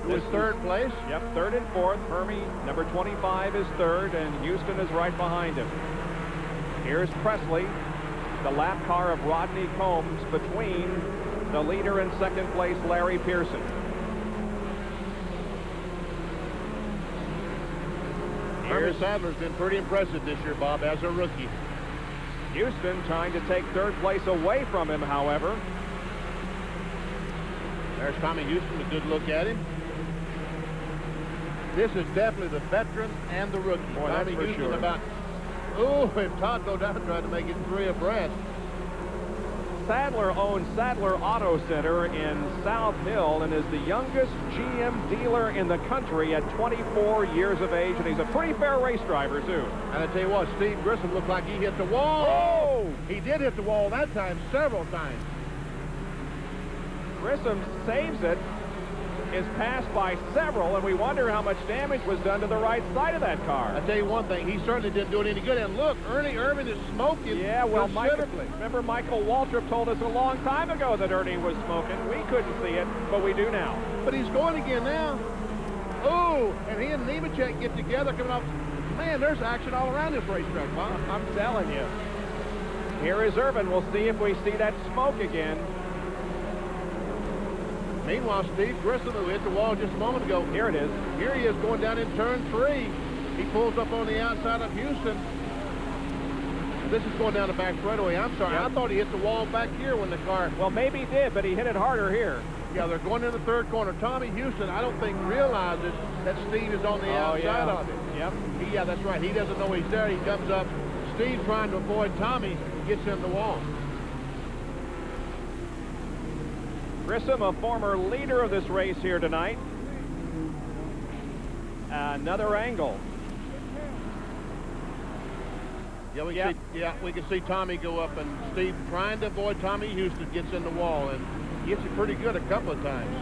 who is third place. Yep, third and fourth. Hermie, number 25, is third, and Houston is right behind him. Here's Presley, the lap car of Rodney Combs, between the leader and second place, Larry Pearson. Hermie Sadler's been pretty impressive this year, Bob, as a rookie. Houston trying to take third place away from him, however. There's Tommy Houston, a good look at him. This is definitely the veteran and the rookie. Boy, Tommy that's for Houston sure. about, oh, if Todd Bodine tried to make it 3 abreast. Sadler owns Sadler Auto Center in South Hill and is the youngest GM dealer in the country at 24 years of age, and he's a pretty fair race driver, too. And I tell you what, Steve Grissom looked like he hit the wall. Oh! He did hit the wall that time, several times. Grissom saves it, is passed by several, and we wonder how much damage was done to the right side of that car. I tell you one thing, he certainly didn't do it any good. And look, Ernie Irvin is smoking. Yeah, well, considerably. remember Michael Waltrip told us a long time ago that Ernie was smoking. We couldn't see it, but we do now. But he's going again now. Oh, and he and Nemechek get together coming up. Man, there's action all around this racetrack, Bob. I'm telling you. Here is Irvin. We'll see if we see that smoke again. Meanwhile, Steve Grissom, who hit the wall just a moment ago. Here it is. Here he is going down in turn 3. He pulls up on the outside of Houston. This is going down the back straightaway. I'm sorry. Yep. I thought he hit the wall back here when the car... Well, maybe he did, but he hit it harder here. Yeah, they're going in the third corner. Tommy Houston, I don't think, realizes that Steve is on the outside of it. Yep. Yeah, that's right. He doesn't know he's there. He comes up. Steve, trying to avoid Tommy, gets in the wall. Grissom, a former leader of this race here tonight. Another angle. Yeah, we can see Tommy go up, and Steve trying to avoid Tommy Houston gets in the wall, and gets it pretty good a couple of times.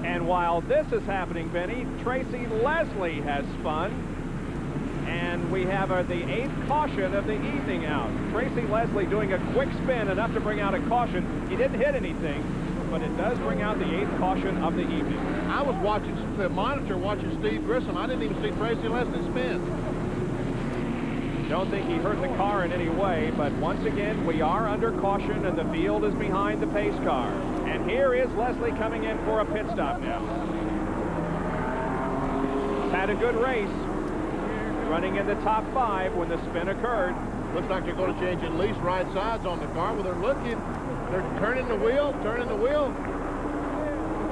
And while this is happening, Benny, Tracy Leslie has spun, and we have the 8th caution of the evening out. Tracy Leslie doing a quick spin, enough to bring out a caution. He didn't hit anything, but it does bring out the 8th caution of the evening. I was watching the monitor, watching Steve Grissom. I didn't even see Tracy Leslie spin. Don't think he hurt the car in any way, but once again, we are under caution, and the field is behind the pace car. And here is Leslie coming in for a pit stop now. He's had a good race, running in the top 5 when the spin occurred. Looks like they're going to change at least right sides on the car. Well, they're looking. They're turning the wheel,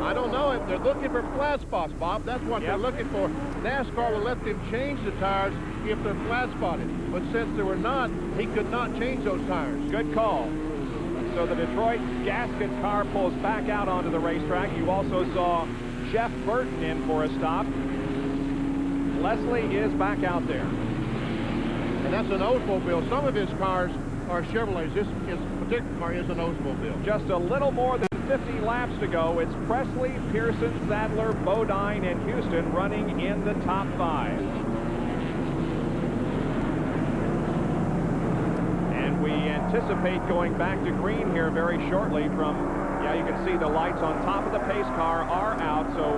I don't know if they're looking for flat spots, Bob. That's what they're looking for. NASCAR will let them change the tires if they're flat spotted. But since they were not, he could not change those tires. Good call. So the Detroit gasket car pulls back out onto the racetrack. You also saw Jeff Burton in for a stop. Leslie is back out there. And that's an Oldsmobile. Some of his cars are Chevrolets. This particular car is an Oldsmobile. Just a little more than 50 laps to go. It's Presley, Pearson, Sadler, Bodine, and Houston running in the top 5. And we anticipate going back to green here very shortly from, you can see the lights on top of the pace car are out, so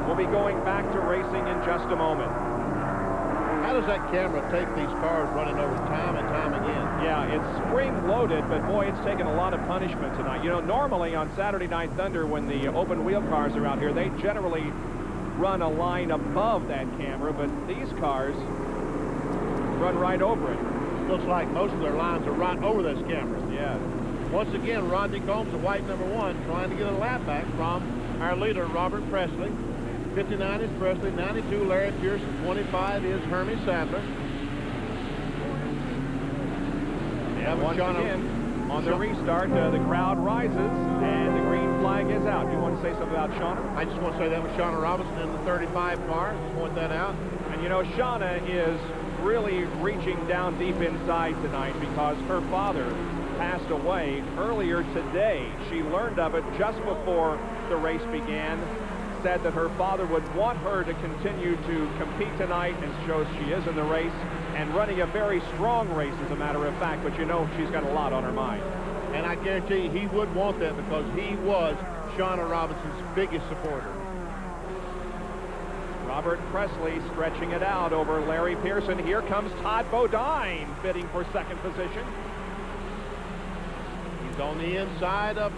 we'll be going back to racing in just a moment. How does that camera take these cars running over time and time again? Yeah, it's spring-loaded, but boy, it's taken a lot of punishment tonight. You know, normally on Saturday Night Thunder, when the open-wheel cars are out here, they generally run a line above that camera, but these cars run right over it. Looks like most of their lines are right over this camera. Yeah. Once again, Rodney Combs, the white #1, trying to get a lap back from our leader, Robert Presley. 59 is Presley, 92 Larry Pearson, 25 is Hermie Sadler. And once again, on the restart, the crowd rises, and the green flag is out. Do you want to say something about Shauna? I just want to say that was Shauna Robinson in the 35 car. Point that out. And you know, Shauna is really reaching down deep inside tonight because her father passed away earlier today. She learned of it just before the race began. Said that her father would want her to continue to compete tonight, and shows she is in the race and running a very strong race, as a matter of fact. But you know, she's got a lot on her mind. And I guarantee you he would want that because he was Shauna Robinson's biggest supporter. Robert Presley stretching it out over Larry Pearson. Here comes Todd Bodine bidding for second position. He's on the inside of,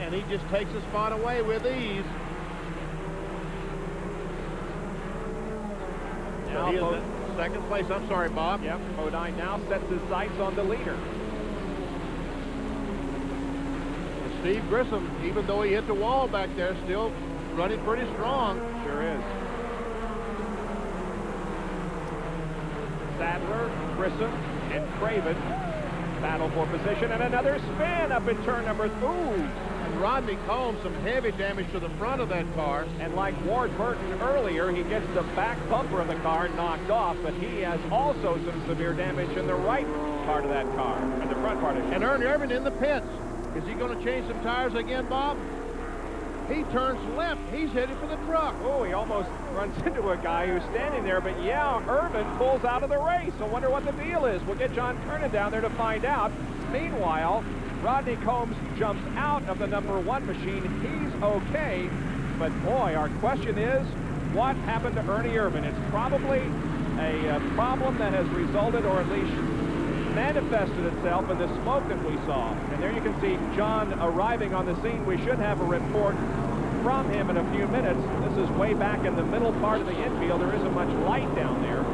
and he just takes a spot away with ease. So he is in second place. I'm sorry, Bob. Yep, Bodine now sets his sights on the leader. And Steve Grissom, even though he hit the wall back there, still running pretty strong. Sure is. Sadler, Grissom, and Craven battle for position, and another spin up in turn number 2. And Rodney Combs, some heavy damage to the front of that car. And like Ward Burton earlier, he gets the back bumper of the car knocked off, but he has also some severe damage in the right part of that car, in the front part of it. And Ernie Irvin in the pits. Is he going to change some tires again, Bob? He turns left. He's headed for the truck. Oh, he almost runs into a guy who's standing there, but yeah, Irvin pulls out of the race. I wonder what the deal is. We'll get John Kernan down there to find out. Meanwhile, Rodney Combs jumps out of the #1 machine. He's okay, but boy, our question is, what happened to Ernie Irvin? It's probably a problem that has resulted, or at least manifested itself in the smoke that we saw. And there you can see John arriving on the scene. We should have a report from him in a few minutes. This is way back in the middle part of the infield. There isn't much light down there.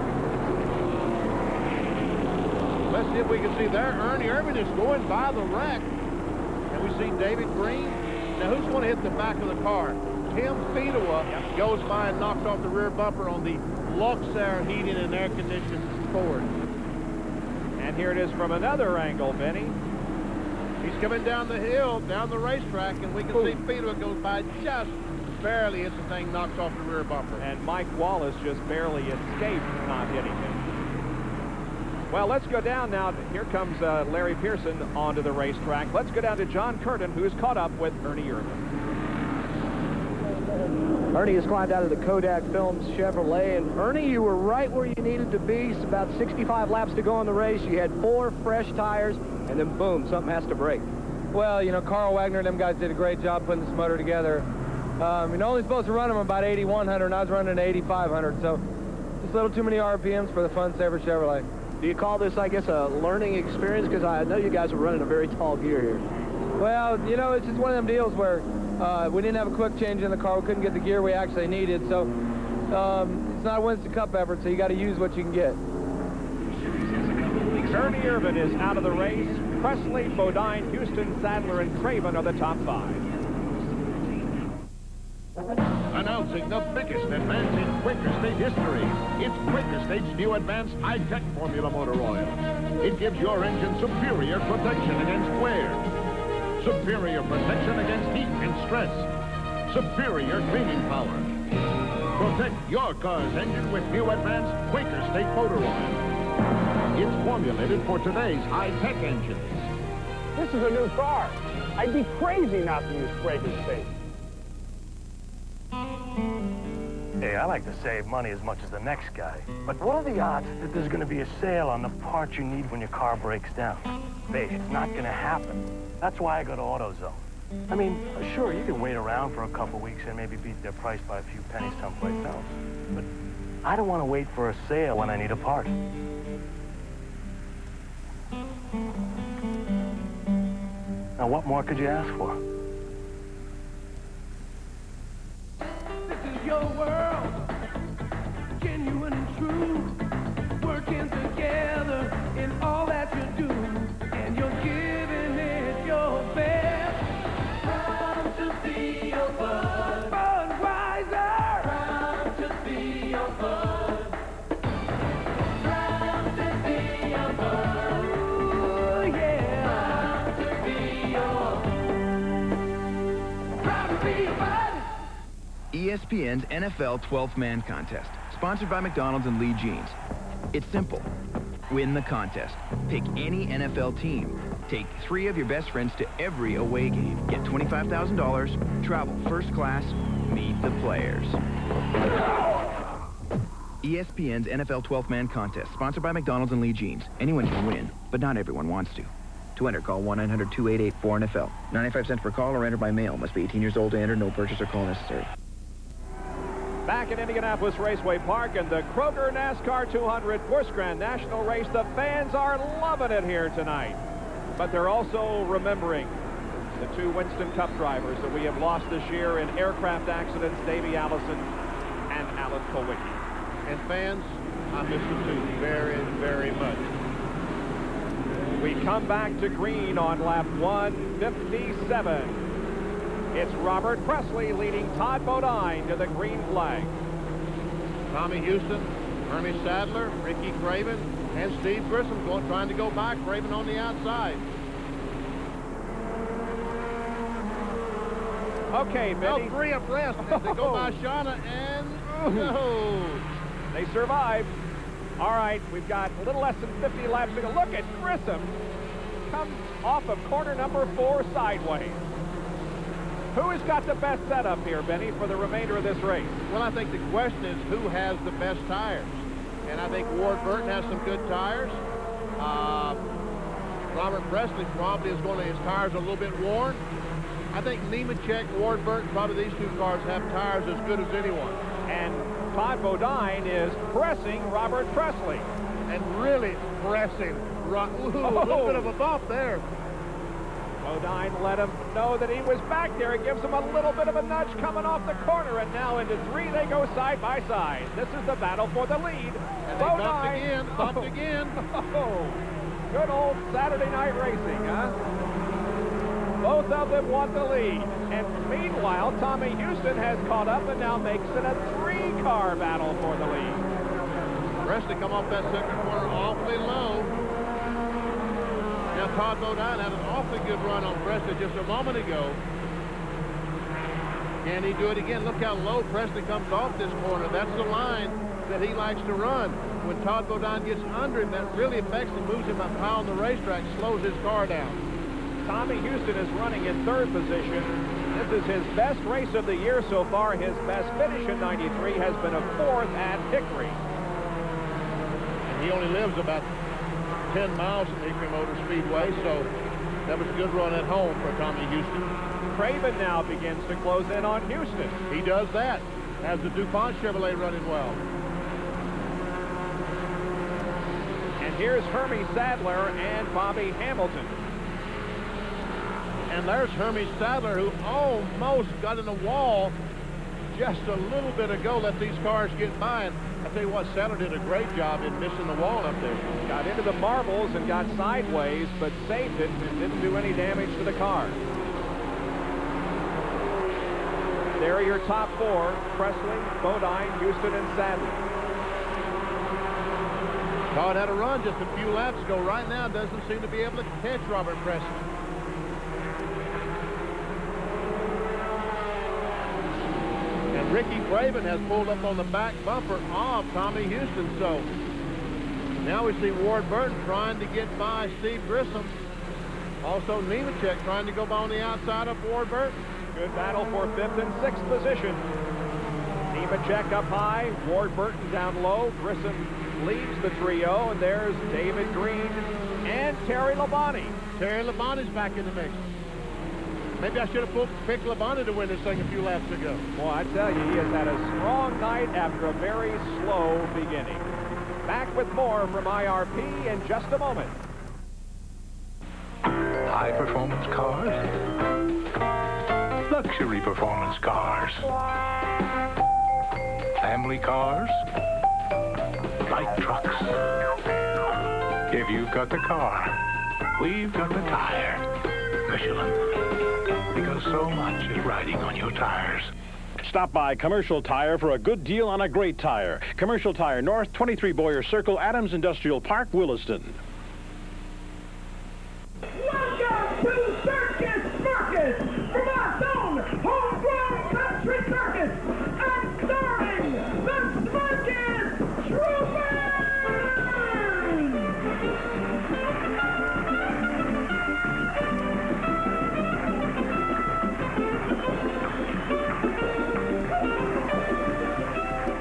Let's see if we can see there. Ernie Irvin is going by the wreck. And we see David Green. Now, who's going to hit the back of the car? Tim Fedewa goes by and knocks off the rear bumper on the Luxair heating and air conditioning Ford. And here it is from another angle, Benny. He's coming down the hill, down the racetrack, and we can see Fedewa goes by just barely hits the thing, knocks off the rear bumper. And Mike Wallace just barely escaped not hitting him. Well, let's go down now. Here comes Larry Pearson onto the racetrack. Let's go down to John Curtin, who's caught up with Ernie Irvin. Ernie has climbed out of the Kodak Films Chevrolet, and Ernie, you were right where you needed to be. It's about 65 laps to go in the race. You had 4 fresh tires, and then boom, something has to break. Well, you know, Carl Wagner and them guys did a great job putting this motor together. You're only supposed to run them about 8,100, and I was running 8,500, so just a little too many RPMs for the Fun Saver Chevrolet. Do you call this, I guess, a learning experience? Because I know you guys are running a very tall gear here. Well, you know, it's just one of them deals where we didn't have a quick change in the car. We couldn't get the gear we actually needed, so it's not a Winston Cup effort, so you got to use what you can get. Ernie Irvin is out of the race. Presley, Bodine, Houston, Sadler, and Craven are the top 5. Announcing the biggest advance in Quaker State history. It's Quaker State's new advanced high-tech formula motor oil. It gives your engine superior protection against wear, superior protection against heat and stress, superior cleaning power. Protect your car's engine with new advanced Quaker State motor oil. It's formulated for today's high-tech engines. This is a new car. I'd be crazy not to use Quaker State. Hey, I like to save money as much as the next guy. But what are the odds that there's going to be a sale on the parts you need when your car breaks down? Hey, it's not going to happen. That's why I go to AutoZone. I mean, sure, you can wait around for a couple weeks and maybe beat their price by a few pennies someplace else. But I don't want to wait for a sale when I need a part. Now, what more could you ask for? This is your world, genuine and true, working together in all that you do, and you're giving it your best. Proud to be your bud, Budweiser. Proud to be your bud. Proud to be your bud. Ooh, yeah. Proud to be your. Proud to be your bud. ESPN's NFL 12th Man Contest, sponsored by McDonald's and Lee Jeans. It's simple. Win the contest. Pick any NFL team. Take 3 of your best friends to every away game. Get $25,000. Travel first class. Meet the players. ESPN's NFL 12th Man Contest, sponsored by McDonald's and Lee Jeans. Anyone can win, but not everyone wants to. To enter, call 1-900-2884-NFL. 95 cents per call or enter by mail. Must be 18 years old to enter. No purchase or call necessary. Back at Indianapolis Raceway Park and the Kroger NASCAR 200 Busch Grand National Race. The fans are loving it here tonight. But they're also remembering the 2 Winston Cup drivers that we have lost this year in aircraft accidents, Davey Allison and Alan Kulwicki. And fans, I miss them too very, very much. We come back to green on lap 157. It's Robert Presley leading Todd Bodine to the green flag. Tommy Houston, Ernie Sadler, Ricky Craven, and Steve Grissom trying to go by Craven on the outside. Okay, Benny. 3 abreast. They go by Shauna and... Oh. They survived. All right, we've got a little less than 50 laps to go. Look at Grissom. Comes off of corner number 4 sideways. Who has got the best setup here, Benny, for the remainder of this race? Well, I think the question is who has the best tires. And I think Ward Burton has some good tires. Robert Presley probably is going to, his tires are a little bit worn. I think Nemechek, Ward Burton, probably these 2 cars have tires as good as anyone. And Todd Bodine is pressing Robert Presley. And really pressing. Ooh, a little bit of a bump there. Bodine let him know that he was back there. It gives him a little bit of a nudge coming off the corner, and now into 3 they go side by side. This is the battle for the lead. And they bumped again. Oh, good old Saturday night racing, huh? Both of them want the lead. And meanwhile, Tommy Houston has caught up and now makes it a 3-car battle for the lead. Presley come off that second corner awfully low. Now Todd Bodine had an awfully good run on Presley just a moment ago. Can he do it again? Look how low Presley comes off this corner. That's the line that he likes to run. When Todd Bodine gets under him, that really affects him, moves him up high on the racetrack, slows his car down. Tommy Houston is running in third position. This is his best race of the year so far. His best finish in 93 has been a fourth at Hickory. And he only lives about 10 miles from Hickory Motor Speedway, so that was a good run at home for Tommy Houston. Craven now begins to close in on Houston. He does that. Has the DuPont Chevrolet running well. And here's Hermie Sadler and Bobby Hamilton. And there's Hermie Sadler, who almost got in the wall just a little bit ago, let these cars get by. And I tell you what, Sadler did a great job in missing the wall up there. Got into the marbles and got sideways, but saved it and didn't do any damage to the car. There are your top four: Presley, Bodine, Houston, and Sadler. Todd had a run just a few laps ago. Right now, doesn't seem to be able to catch Robert Presley. And Ricky Craven has pulled up on the back bumper of Tommy Houston. So now we see Ward Burton trying to get by Steve Grissom. Also Nemechek trying to go by on the outside of Ward Burton. Good battle for fifth and sixth position. Nemechek up high, Ward Burton down low. Grissom leads the trio, and there's David Green and Terry Labonte. Terry Labonte's back in the mix. Maybe I should have picked Labonte to win this thing a few laps ago. Well, I tell you, he has had a strong night after a very slow beginning. Back with more from IRP in just a moment. High-performance cars, luxury performance cars, family cars, light trucks. If you've got the car, we've got the tire. Michelin, because so much is riding on your tires. Stop by Commercial Tire for a good deal on a great tire. Commercial Tire North, 23 Boyer Circle, Adams Industrial Park, Williston. Welcome to Circus Marcus, Vermont's own homegrown country circus, and starring the Circus Troopers!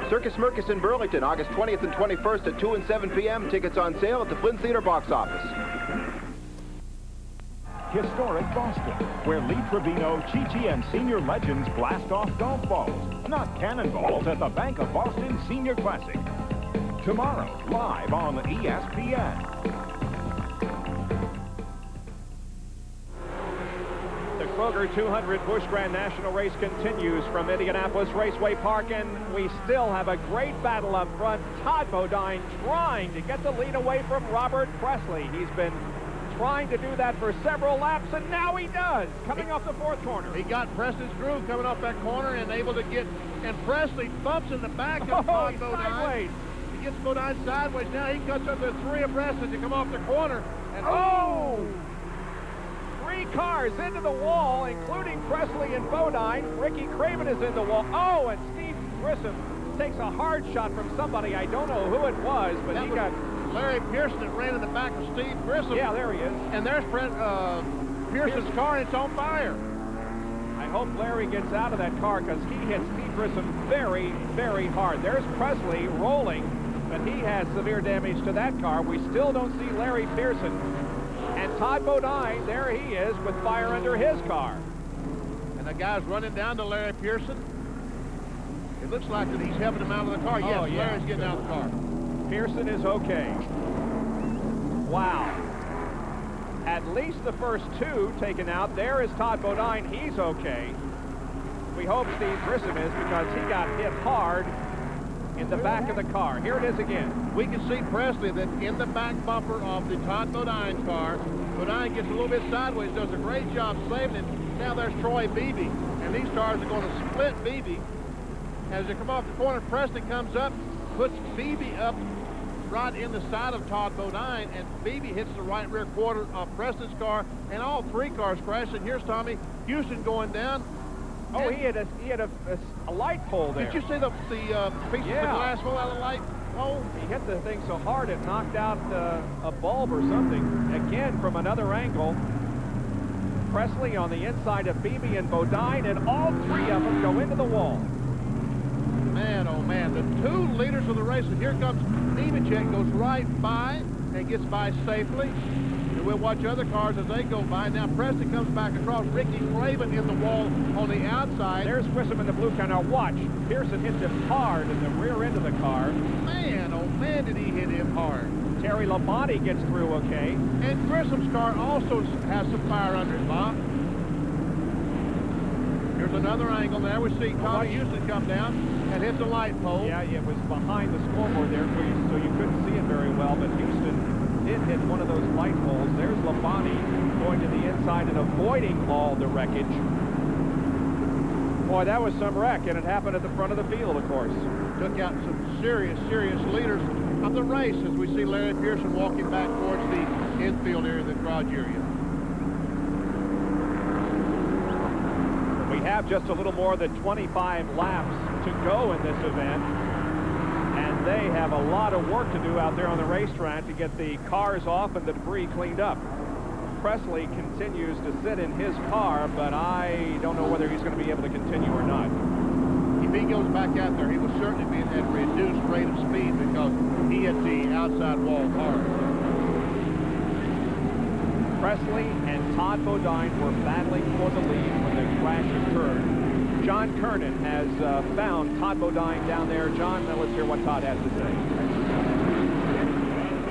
Circus Mercus in Burlington, August 20th and 21st at 2 and 7 p.m. Tickets on sale at the Flynn Theater box office. Historic Boston, where Lee Trevino, Chi-Chi, and senior legends blast off golf balls, not cannonballs, at the Bank of Boston Senior Classic. Tomorrow, live on ESPN. The Kroger 200 Busch Grand National Race continues from Indianapolis Raceway Park, and we still have a great battle up front. Todd Bodine trying to get the lead away from Robert Presley. He's been trying to do that for several laps, and now he does, coming off the fourth corner. He got Presley's groove coming off that corner and able to get, and Presley bumps in the back of Todd Bodine. Sideways. He gets Bodine sideways. Now he cuts up the three abreast as he come off the corner. And three cars into the wall, including Presley and Bodine. Ricky Craven is in the wall. Oh, and Steve Grissom takes a hard shot from somebody. I don't know who it was, but he got Larry Pearson that ran in the back of Steve Grissom. Yeah, there he is. And there's Pearson's car, and it's on fire. I hope Larry gets out of that car because he hit Steve Grissom very, very hard. There's Presley rolling, but he has severe damage to that car. We still don't see Larry Pearson. And Todd Bodine, there he is with fire under his car. And the guy's running down to Larry Pearson. It looks like that he's helping him out of the car. Yes, yeah. Larry's getting out of the car. Pearson is okay. Wow. At least the first two taken out. There is Todd Bodine. He's okay. We hope Steve Grissom is, because he got hit hard in the back of the car. Here it is again. We can see Presley that in the back bumper of the Todd Bodine car. Bodine gets a little bit sideways, does a great job saving it. Now there's Troy Beebe, and these cars are going to split Beebe. As they come off the corner, Presley comes up, puts Beebe up right in the side of Todd Bodine, and Beebe hits the right rear quarter of Presley's car, and all three cars crash. And here's Tommy Houston going down. Oh, he had a light pole there. Did you see the piece of the glass fall out of the light pole? He hit the thing so hard it knocked out a bulb or something. Again, from another angle. Presley on the inside of Beebe and Bodine, and all three of them go into the wall. Man, oh man, the two leaders of the race, and here comes Nemechek, goes right by and gets by safely. And we'll watch other cars as they go by. Now Presley comes back across. Ricky Craven in the wall on the outside. There's Grissom in the blue car. Now watch. Pearson hits him hard in the rear end of the car. Man, oh man, did he hit him hard. Terry Labonte gets through okay. And Grissom's car also has some fire under it, Bob. Here's another angle there. We see Tommy Houston come down and hit the light pole. Yeah, it was behind the scoreboard there, so you couldn't see it very well, but Houston did hit one of those light poles. There's Labonte going to the inside and avoiding all the wreckage. Boy, that was some wreck, and it happened at the front of the field, of course. Took out some serious leaders of the race as we see Larry Pearson walking back towards the infield area, the garage area. We have just a little more than 25 laps to go in this event, and they have a lot of work to do out there on the racetrack to get the cars off and the debris cleaned up. Presley continues to sit in his car, but I don't know whether he's going to be able to continue or not. If he goes back out there, he will certainly be at a reduced rate of speed because he hit the outside wall hard. Presley and Todd Bodine were battling for the lead when the crash occurred. John Kernan has found Todd Bodine down there. John, let's hear what Todd has to say.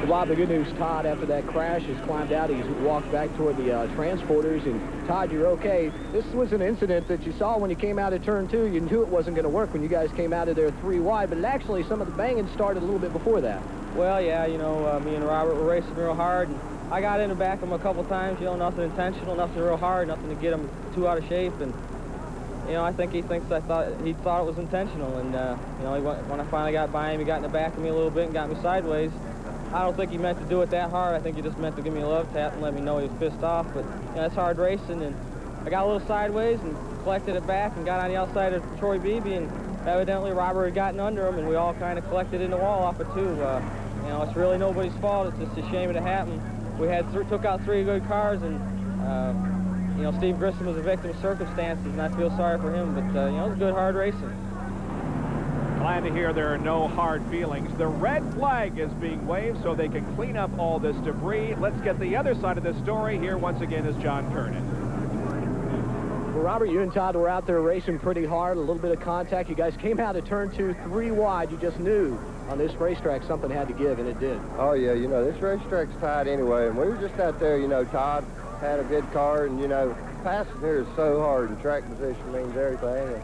Bob, the good news, Todd, after that crash, has climbed out. He's walked back toward the transporters. And, Todd, you're okay. This was an incident that you saw when you came out of turn 2. You knew it wasn't going to work when you guys came out of there 3 wide, but actually some of the banging started a little bit before that. Well, yeah, you know, me and Robert were racing real hard. And I got in the back of him a couple times, you know, nothing intentional, nothing real hard, nothing to get him too out of shape. And, you know, I think he thinks he thought it was intentional. And, you know, when I finally got by him, he got in the back of me a little bit and got me sideways. I don't think he meant to do it that hard. I think he just meant to give me a love tap and let me know he was pissed off. But, you know, it's hard racing. And I got a little sideways and collected it back and got on the outside of Troy Beebe. And evidently Robert had gotten under him, and we all kind of collected in the wall off it, too. You know, it's really nobody's fault. It's just a shame it happened. We had took out 3 good cars, and, you know, Steve Grissom was a victim of circumstances, and I feel sorry for him. But, you know, it was good, hard racing. Glad to hear there are no hard feelings. The red flag is being waved so they can clean up all this debris. Let's get the other side of the story. Here once again is John Kernan. Well, Robert, you and Todd were out there racing pretty hard, a little bit of contact. You guys came out of turn 2 3 wide. You just knew on this racetrack something had to give, and it did. Oh, yeah, you know, this racetrack's tight anyway, and we were just out there, you know, Todd had a good car, and, you know, passing here is so hard, and track position means everything. And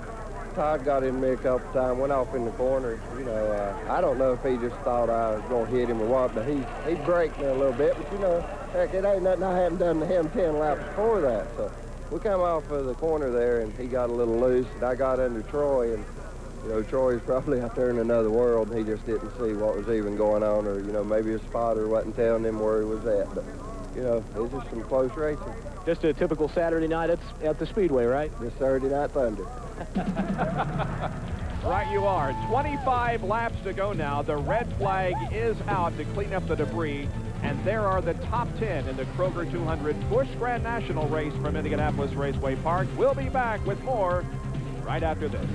Todd got in me a couple times, went off in the corner. You know, I don't know if he just thought I was going to hit him or what, but he braked me a little bit. But, you know, heck, it ain't nothing I hadn't done to him 10 laps before that. So we come off of the corner there, and he got a little loose, and I got under Troy. And, you know, Troy's probably out there in another world, and he just didn't see what was even going on, or, you know, maybe his spotter wasn't telling him where he was at. But, you know, it was just some close racing. Just a typical Saturday night at the Speedway, right? Just Saturday Night Thunder. Right you are. 25 laps to go now. The red flag is out to clean up the debris. And there are the top 10 in the Kroger 200 Busch Grand National race from Indianapolis Raceway Park. We'll be back with more right after this.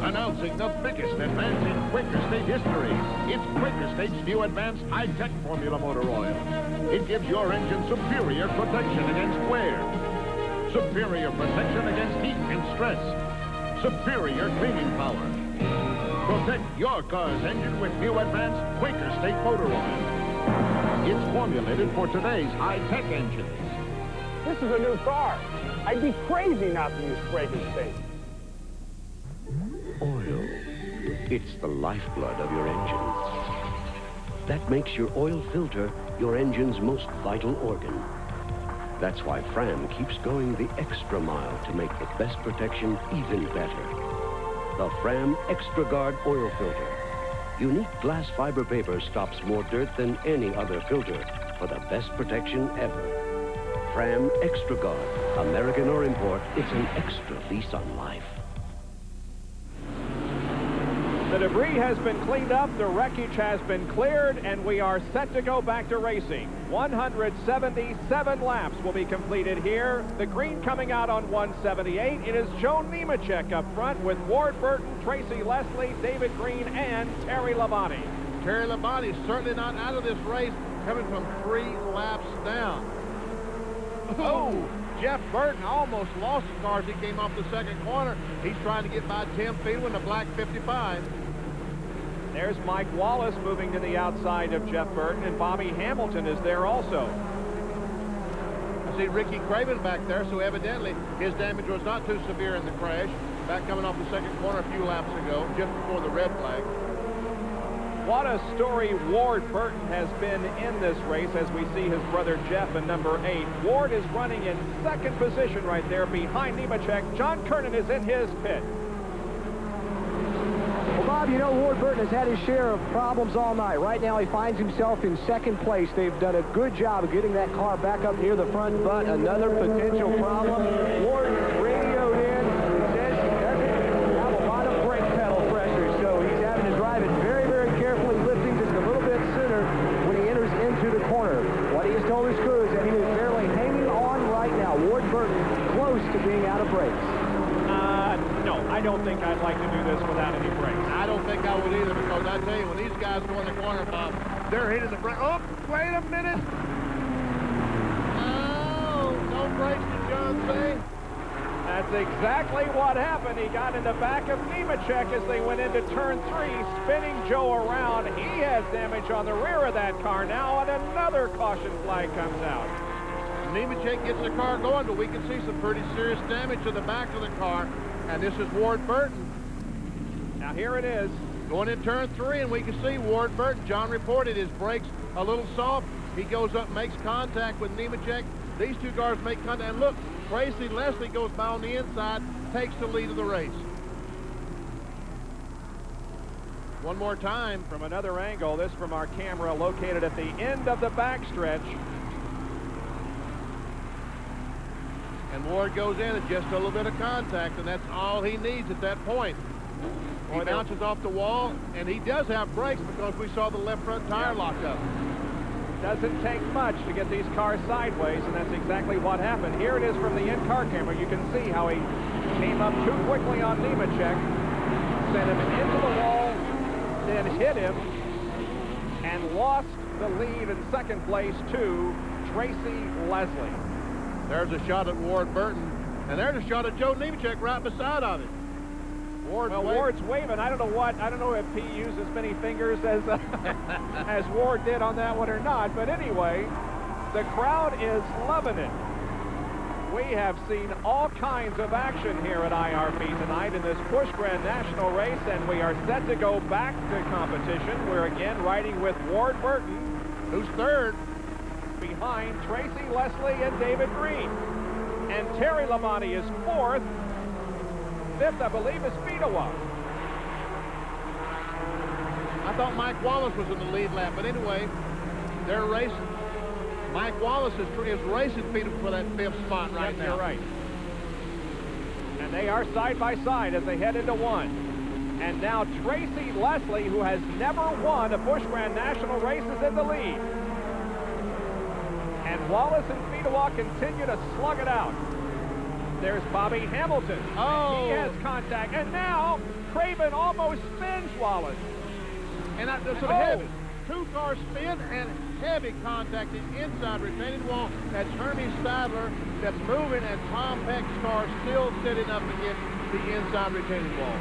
Announcing the biggest advance in Quaker State history. It's Quaker State's new advanced high-tech formula motor oil. It gives your engine superior protection against wear, superior protection against heat and stress, superior cleaning power. Protect your car's engine with new advanced Quaker State motor oil. It's formulated for today's high-tech engines. This is a new car. I'd be crazy not to use Quaker State. Oil. It's the lifeblood of your engine. That makes your oil filter your engine's most vital organ. That's why Fram keeps going the extra mile to make the best protection even better. The Fram Extra Guard oil filter. Unique glass fiber paper stops more dirt than any other filter for the best protection ever. Fram Extra Guard. American or import, it's an extra lease on life. The debris has been cleaned up, the wreckage has been cleared, and we are set to go back to racing. 177 laps will be completed here. The green coming out on 178. It is Joe Nemechek up front with Ward Burton, Tracy Leslie, David Green, and Terry Labonte. Terry Labonte certainly not out of this race, coming from 3 laps down. Oh, Jeff Burton almost lost the car as he came off the second corner. He's trying to get by Tim Fiedel in the black 55. There's Mike Wallace moving to the outside of Jeff Burton, and Bobby Hamilton is there also. I see Ricky Craven back there, so evidently his damage was not too severe in the crash. Back coming off the second corner a few laps ago, just before the red flag. What a story Ward Burton has been in this race as we see his brother Jeff in number 8. Ward is running in second position right there behind Nemechek. John Kernan is in his pit. Well, Bob, you know, Ward Burton has had his share of problems all night. Right now, he finds himself in second place. They've done a good job of getting that car back up near the front, but another potential problem. Ward radioed in. He says he doesn't have a lot of brake pedal pressure, so he's having to drive it very, very carefully, lifting just a little bit sooner when he enters into the corner. What he has told his crew is that he is barely hanging on right now. Ward Burton close to being out of brakes. No, I don't think I'd like to do this without any brakes. I don't think I would either, because I tell you, when these guys go in the corner, Bob, they're hitting the brake. Oh, wait a minute. Oh, no brakes, did John say? That's exactly what happened. He got in the back of Nemechek as they went into turn 3, spinning Joe around. He has damage on the rear of that car now, and another caution flag comes out. Nemechek gets the car going, but we can see some pretty serious damage to the back of the car. And this is Ward Burton. Now here it is. Going in turn 3, and we can see Ward Burton. John reported his brakes a little soft. He goes up, makes contact with Nemechek. These two cars make contact. And look, Tracy Leslie goes by on the inside, takes the lead of the race. One more time. From another angle, this from our camera located at the end of the backstretch. And Ward goes in and just a little bit of contact, and that's all he needs at that point. He bounces off the wall, and he does have brakes because we saw the left front tire lock up. Doesn't take much to get these cars sideways, and that's exactly what happened. Here it is from the in-car camera. You can see how he came up too quickly on Nemechek, sent him into the wall, then hit him, and lost the lead in second place to Tracy Leslie. There's a shot at Ward Burton, and there's a shot at Joe Nemechek right beside of him. Ward's waving. I don't know if he used as many fingers as as Ward did on that one or not. But anyway, the crowd is loving it. We have seen all kinds of action here at IRP tonight in this Busch Grand National race, and we are set to go back to competition. We're again riding with Ward Burton, who's third, behind Tracy Leslie and David Green. And Terry Labonte is fourth. Fifth, I believe, is Fiedel. I thought Mike Wallace was in the lead lap, but anyway, they're racing. Mike Wallace is racing Fiedel for that 5th spot right now. You're right. And they are side by side as they head into 1. And now Tracy Leslie, who has never won a Busch Grand National race, is in the lead. And Wallace and Fiedel continue to slug it out. There's Bobby Hamilton. Oh! He has contact. And now Craven almost spins Wallace. And that's heavy. 2 cars spin and heavy contact in inside retaining wall. That's Hermie Sadler that's moving, and Tom Peck's car still sitting up against the inside retaining wall.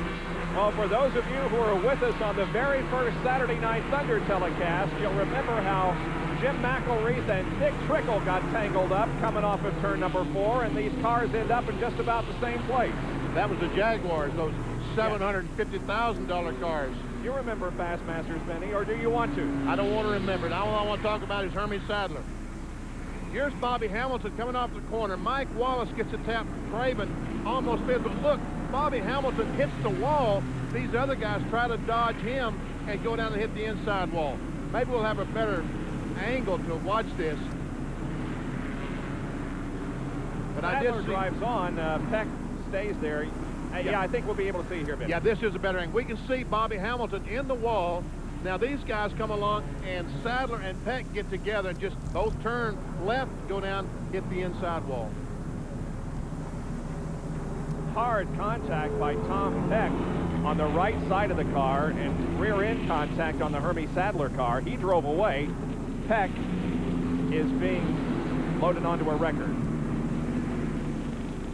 Well, for those of you who are with us on the very first Saturday Night Thunder telecast, you'll remember how Jim McElreath and Dick Trickle got tangled up coming off of turn number 4, and these cars end up in just about the same place. That was the Jaguars, those $750,000 cars. You remember Fastmasters, Benny, or do you want to? I don't want to remember it. All I want to talk about is Hermie Sadler. Here's Bobby Hamilton coming off the corner. Mike Wallace gets a tap from Craven, almost spins, but look, Bobby Hamilton hits the wall. These other guys try to dodge him and go down and hit the inside wall. Maybe we'll have a better angle to watch this. But I did Sadler see... drives on. Peck stays there. Yeah, I think we'll be able to see here, Vinny. Yeah, this is a better angle. We can see Bobby Hamilton in the wall. Now these guys come along, and Sadler and Peck get together and just both turn left, go down, hit the inside wall. Hard contact by Tom Peck on the right side of the car, and rear end contact on the Hermie Sadler car. He drove away. Peck is being loaded onto a record.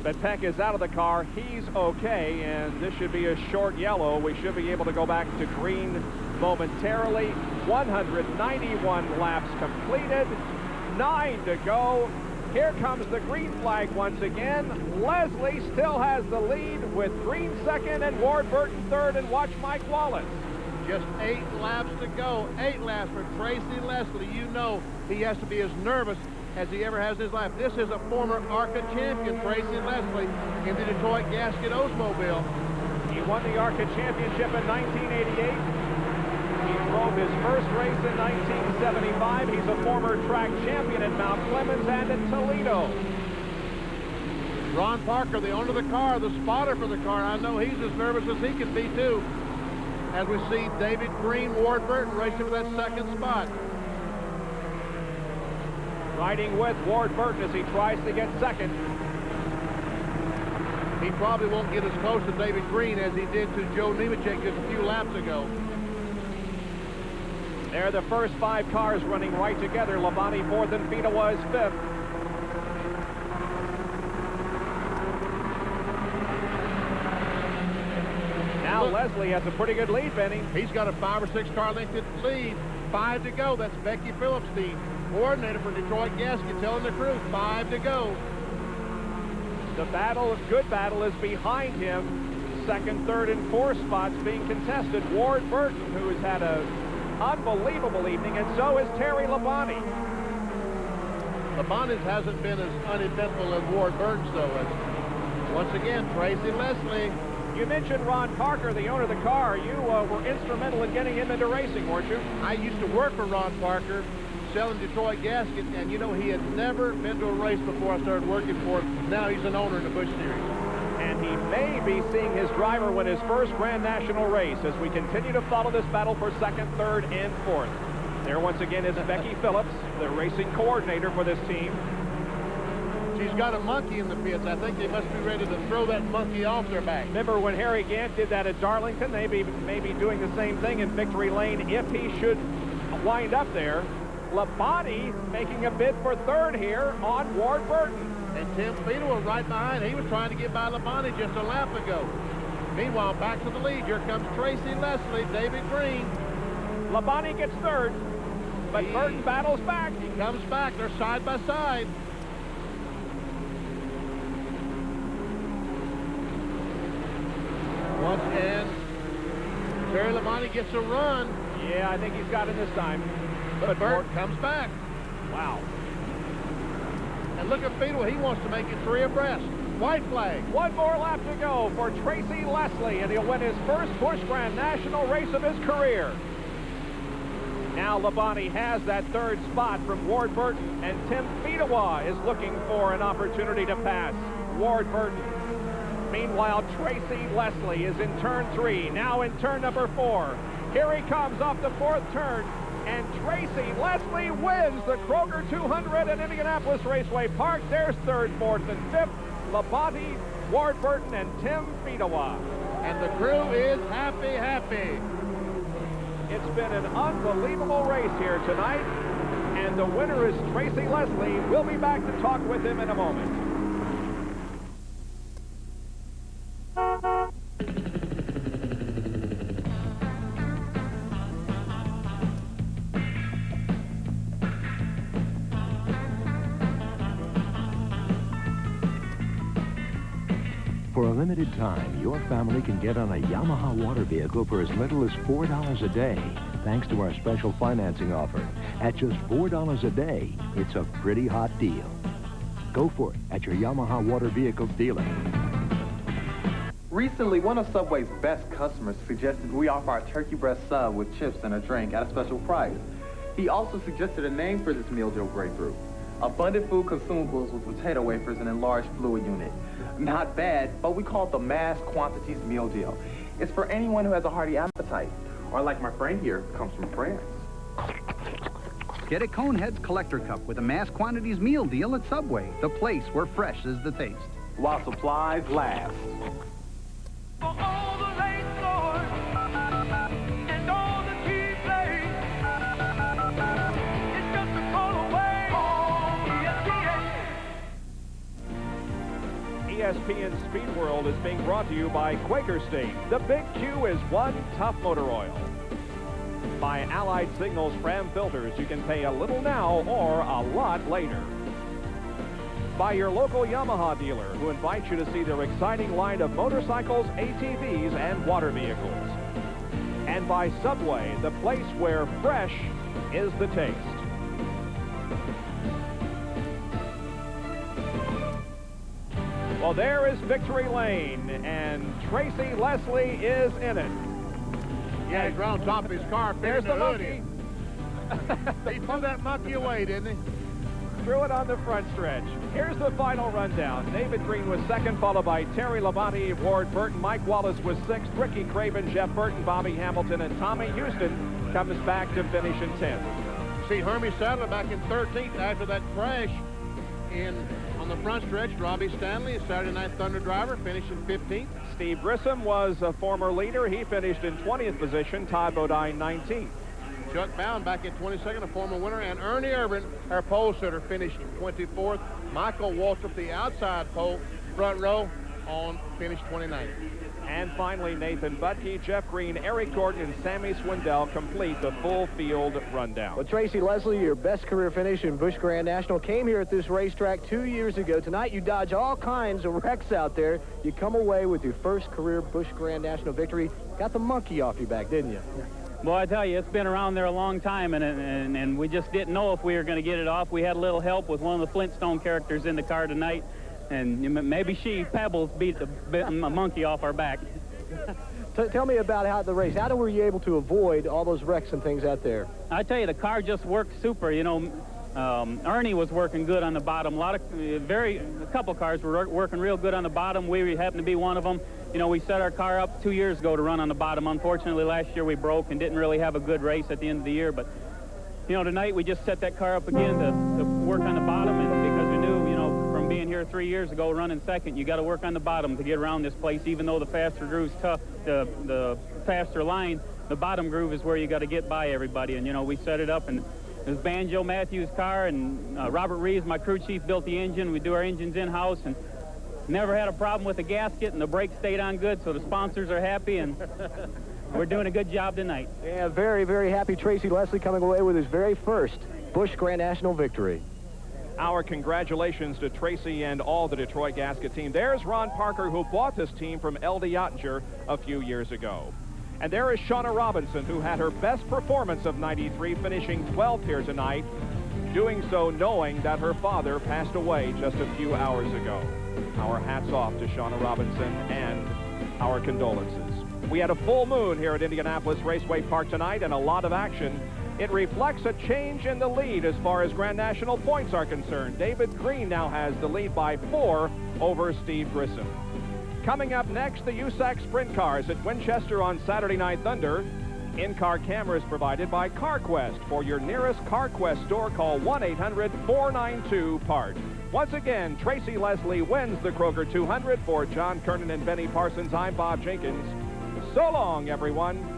But Peck is out of the car. He's okay, and this should be a short yellow. We should be able to go back to green momentarily. 191 laps completed. 9 to go. Here comes the green flag once again. Leslie still has the lead with Green second and Ward Burton third, and watch Mike Wallace. Just 8 laps to go. 8 laps for Tracy Leslie. You know he has to be as nervous as he ever has in his life. This is a former ARCA champion, Tracy Leslie, in the Detroit Gasket Oldsmobile. He won the ARCA championship in 1988. He drove his first race in 1975. He's a former track champion at Mount Clemens and at Toledo. Ron Parker, the owner of the car, the spotter for the car, I know he's as nervous as he can be too. As we see David Green, Ward Burton racing for that second spot. Riding with Ward Burton as he tries to get second. He probably won't get as close to David Green as he did to Joe Nemechek just a few laps ago. They're the first 5 cars running right together. Labonte fourth and Fedewa is fifth. Now Leslie has a pretty good lead, Benny. He's got a 5 or 6 car length lead. 5 to go. That's Becky Phillips, the coordinator for Detroit Gasket, telling the crew 5 to go. The battle, good battle, is behind him. Second, third, and fourth spots being contested. Ward Burton, who has had a unbelievable evening, and so is Terry Labonte. Labonte's hasn't been as uneventful as Ward Burton's, though. Once again, Tracy Leslie. You mentioned Ron Parker, the owner of the car. You were instrumental in getting him into racing, weren't you? I used to work for Ron Parker, selling Detroit Gasket, and you know, he had never been to a race before I started working for him. Now he's an owner in the Busch Series. And he may be seeing his driver win his first Grand National race as we continue to follow this battle for second, third, and fourth. There once again is Becky Phillips, the racing coordinator for this team. She's got a monkey in the pits. I think they must be ready to throw that monkey off their back. Remember when Harry Gant did that at Darlington? They may be doing the same thing in Victory Lane if he should wind up there. Labonte making a bid for third here on Ward Burton. And Tim Fedewa right behind. He was trying to get by Labonte just a lap ago. Meanwhile, back to the lead. Here comes Tracy Leslie, David Green. Labonte gets third, but Burton battles back. He comes back. They're side by side. Once again, Terry Labonte gets a run. Yeah, I think he's got it this time. But Burton comes back. Wow. And look at Fedewa. He wants to make it 3 abreast. White flag. 1 more lap to go for Tracy Leslie, and he'll win his first Busch Grand National race of his career. Now Labonte has that third spot from Ward Burton, and Tim Fedewa is looking for an opportunity to pass Ward Burton. Meanwhile, Tracy Leslie is in turn 3, now in turn number 4. Here he comes off the 4th turn, and Tracy Leslie wins the Kroger 200 at Indianapolis Raceway Park. There's 3rd, 4th, and 5th. Labonte, Ward Burton, and Tim Fedewa. And the crew is happy, happy. It's been an unbelievable race here tonight, and the winner is Tracy Leslie. We'll be back to talk with him in a moment. For a limited time, your family can get on a Yamaha water vehicle for as little as $4 a day, thanks to our special financing offer. At just $4 a day, it's a pretty hot deal. Go for it at your Yamaha water vehicle dealer. Recently, one of Subway's best customers suggested we offer our turkey breast sub with chips and a drink at a special price. He also suggested a name for this meal deal breakthrough, Abundant food consumables with potato wafers and enlarged fluid unit. Not bad, but we call it the mass quantities meal deal. It's for anyone who has a hearty appetite, or like my friend here, comes from France. Get a Coneheads Collector Cup with a mass quantities meal deal at Subway, the place where fresh is the taste. While supplies last. ESPN Speed World is being brought to you by Quaker State. The Big Q is one tough motor oil. By Allied Signals Fram Filters, you can pay a little now or a lot later. By your local Yamaha dealer, who invites you to see their exciting line of motorcycles, ATVs, and water vehicles. And by Subway, the place where fresh is the taste. Well, there is Victory Lane, and Tracy Leslie is in it. Yeah, he's right on top of his car. There's the monkey. He threw that monkey away, didn't he? Threw it on the front stretch. Here's the final rundown. David Green was second, followed by Terry Labonte, Ward Burton. Mike Wallace was sixth. Ricky Craven, Jeff Burton, Bobby Hamilton, and Tommy Houston comes back to finish in 10th. See Hermie Sadler back in 13th after that crash on the front stretch. Robbie Stanley, a Saturday Night Thunder driver, finished in 15th. Steve Grissom was a former leader. He finished in 20th position. Todd Bodine, 19th. Chuck Bound back in 22nd, a former winner. And Ernie Irvin, our pole sitter, finished 24th. Michael Waltrip, the outside pole, front row, finished 29th. And finally, Nathan Butke, Jeff Green, Eric Gordon, and Sammy Swindell complete the full field rundown. Well, Tracy Leslie, your best career finish in Busch Grand National came here at this racetrack 2 years ago. Tonight, you dodge all kinds of wrecks out there. You come away with your first career Busch Grand National victory. Got the monkey off your back, didn't you? Well, I tell you, it's been around there a long time, and we just didn't know if we were going to get it off. We had a little help with one of the Flintstone characters in the car tonight. And maybe Pebbles beat the monkey off our back. Tell me about how were you able to avoid all those wrecks and things out there? I tell you, the car just worked super. You know, Ernie was working good on the bottom. A couple cars were working real good on the bottom. We happened to be one of them. You know, we set our car up 2 years ago to run on the bottom. Unfortunately, last year we broke and didn't really have a good race at the end of the year. But, you know, tonight we just set that car up again to work on the bottom, and because we knew, you know, from being here 3 years ago running second, you got to work on the bottom to get around this place. Even though the faster groove's tough, the faster line, the bottom groove is where you got to get by everybody. And, you know, we set it up, and it was Banjo Matthews' car, and Robert Reeves, my crew chief, built the engine. We do our engines in-house, and never had a problem with the gasket, and the brakes stayed on good, so the sponsors are happy, and we're doing a good job tonight. Yeah, very, very happy. Tracy Leslie coming away with his very first Busch Grand National victory. Our congratulations to Tracy and all the Detroit Gasket team. There's Ron Parker, who bought this team from L.D. Ottinger a few years ago. And there is Shauna Robinson, who had her best performance of '93, finishing 12th here tonight, doing so knowing that her father passed away just a few hours ago. Our hats off to Shauna Robinson and our condolences. We had a full moon here at Indianapolis Raceway Park tonight and a lot of action. It reflects a change in the lead as far as Grand National points are concerned. David Green now has the lead by 4 over Steve Grissom. Coming up next, the USAC Sprint Cars at Winchester on Saturday Night Thunder. In-car cameras provided by CarQuest. For your nearest CarQuest store, call 1-800-492-PART. Once again, Tracy Leslie wins the Kroger 200. For John Kernan and Benny Parsons, I'm Bob Jenkins. So long, everyone.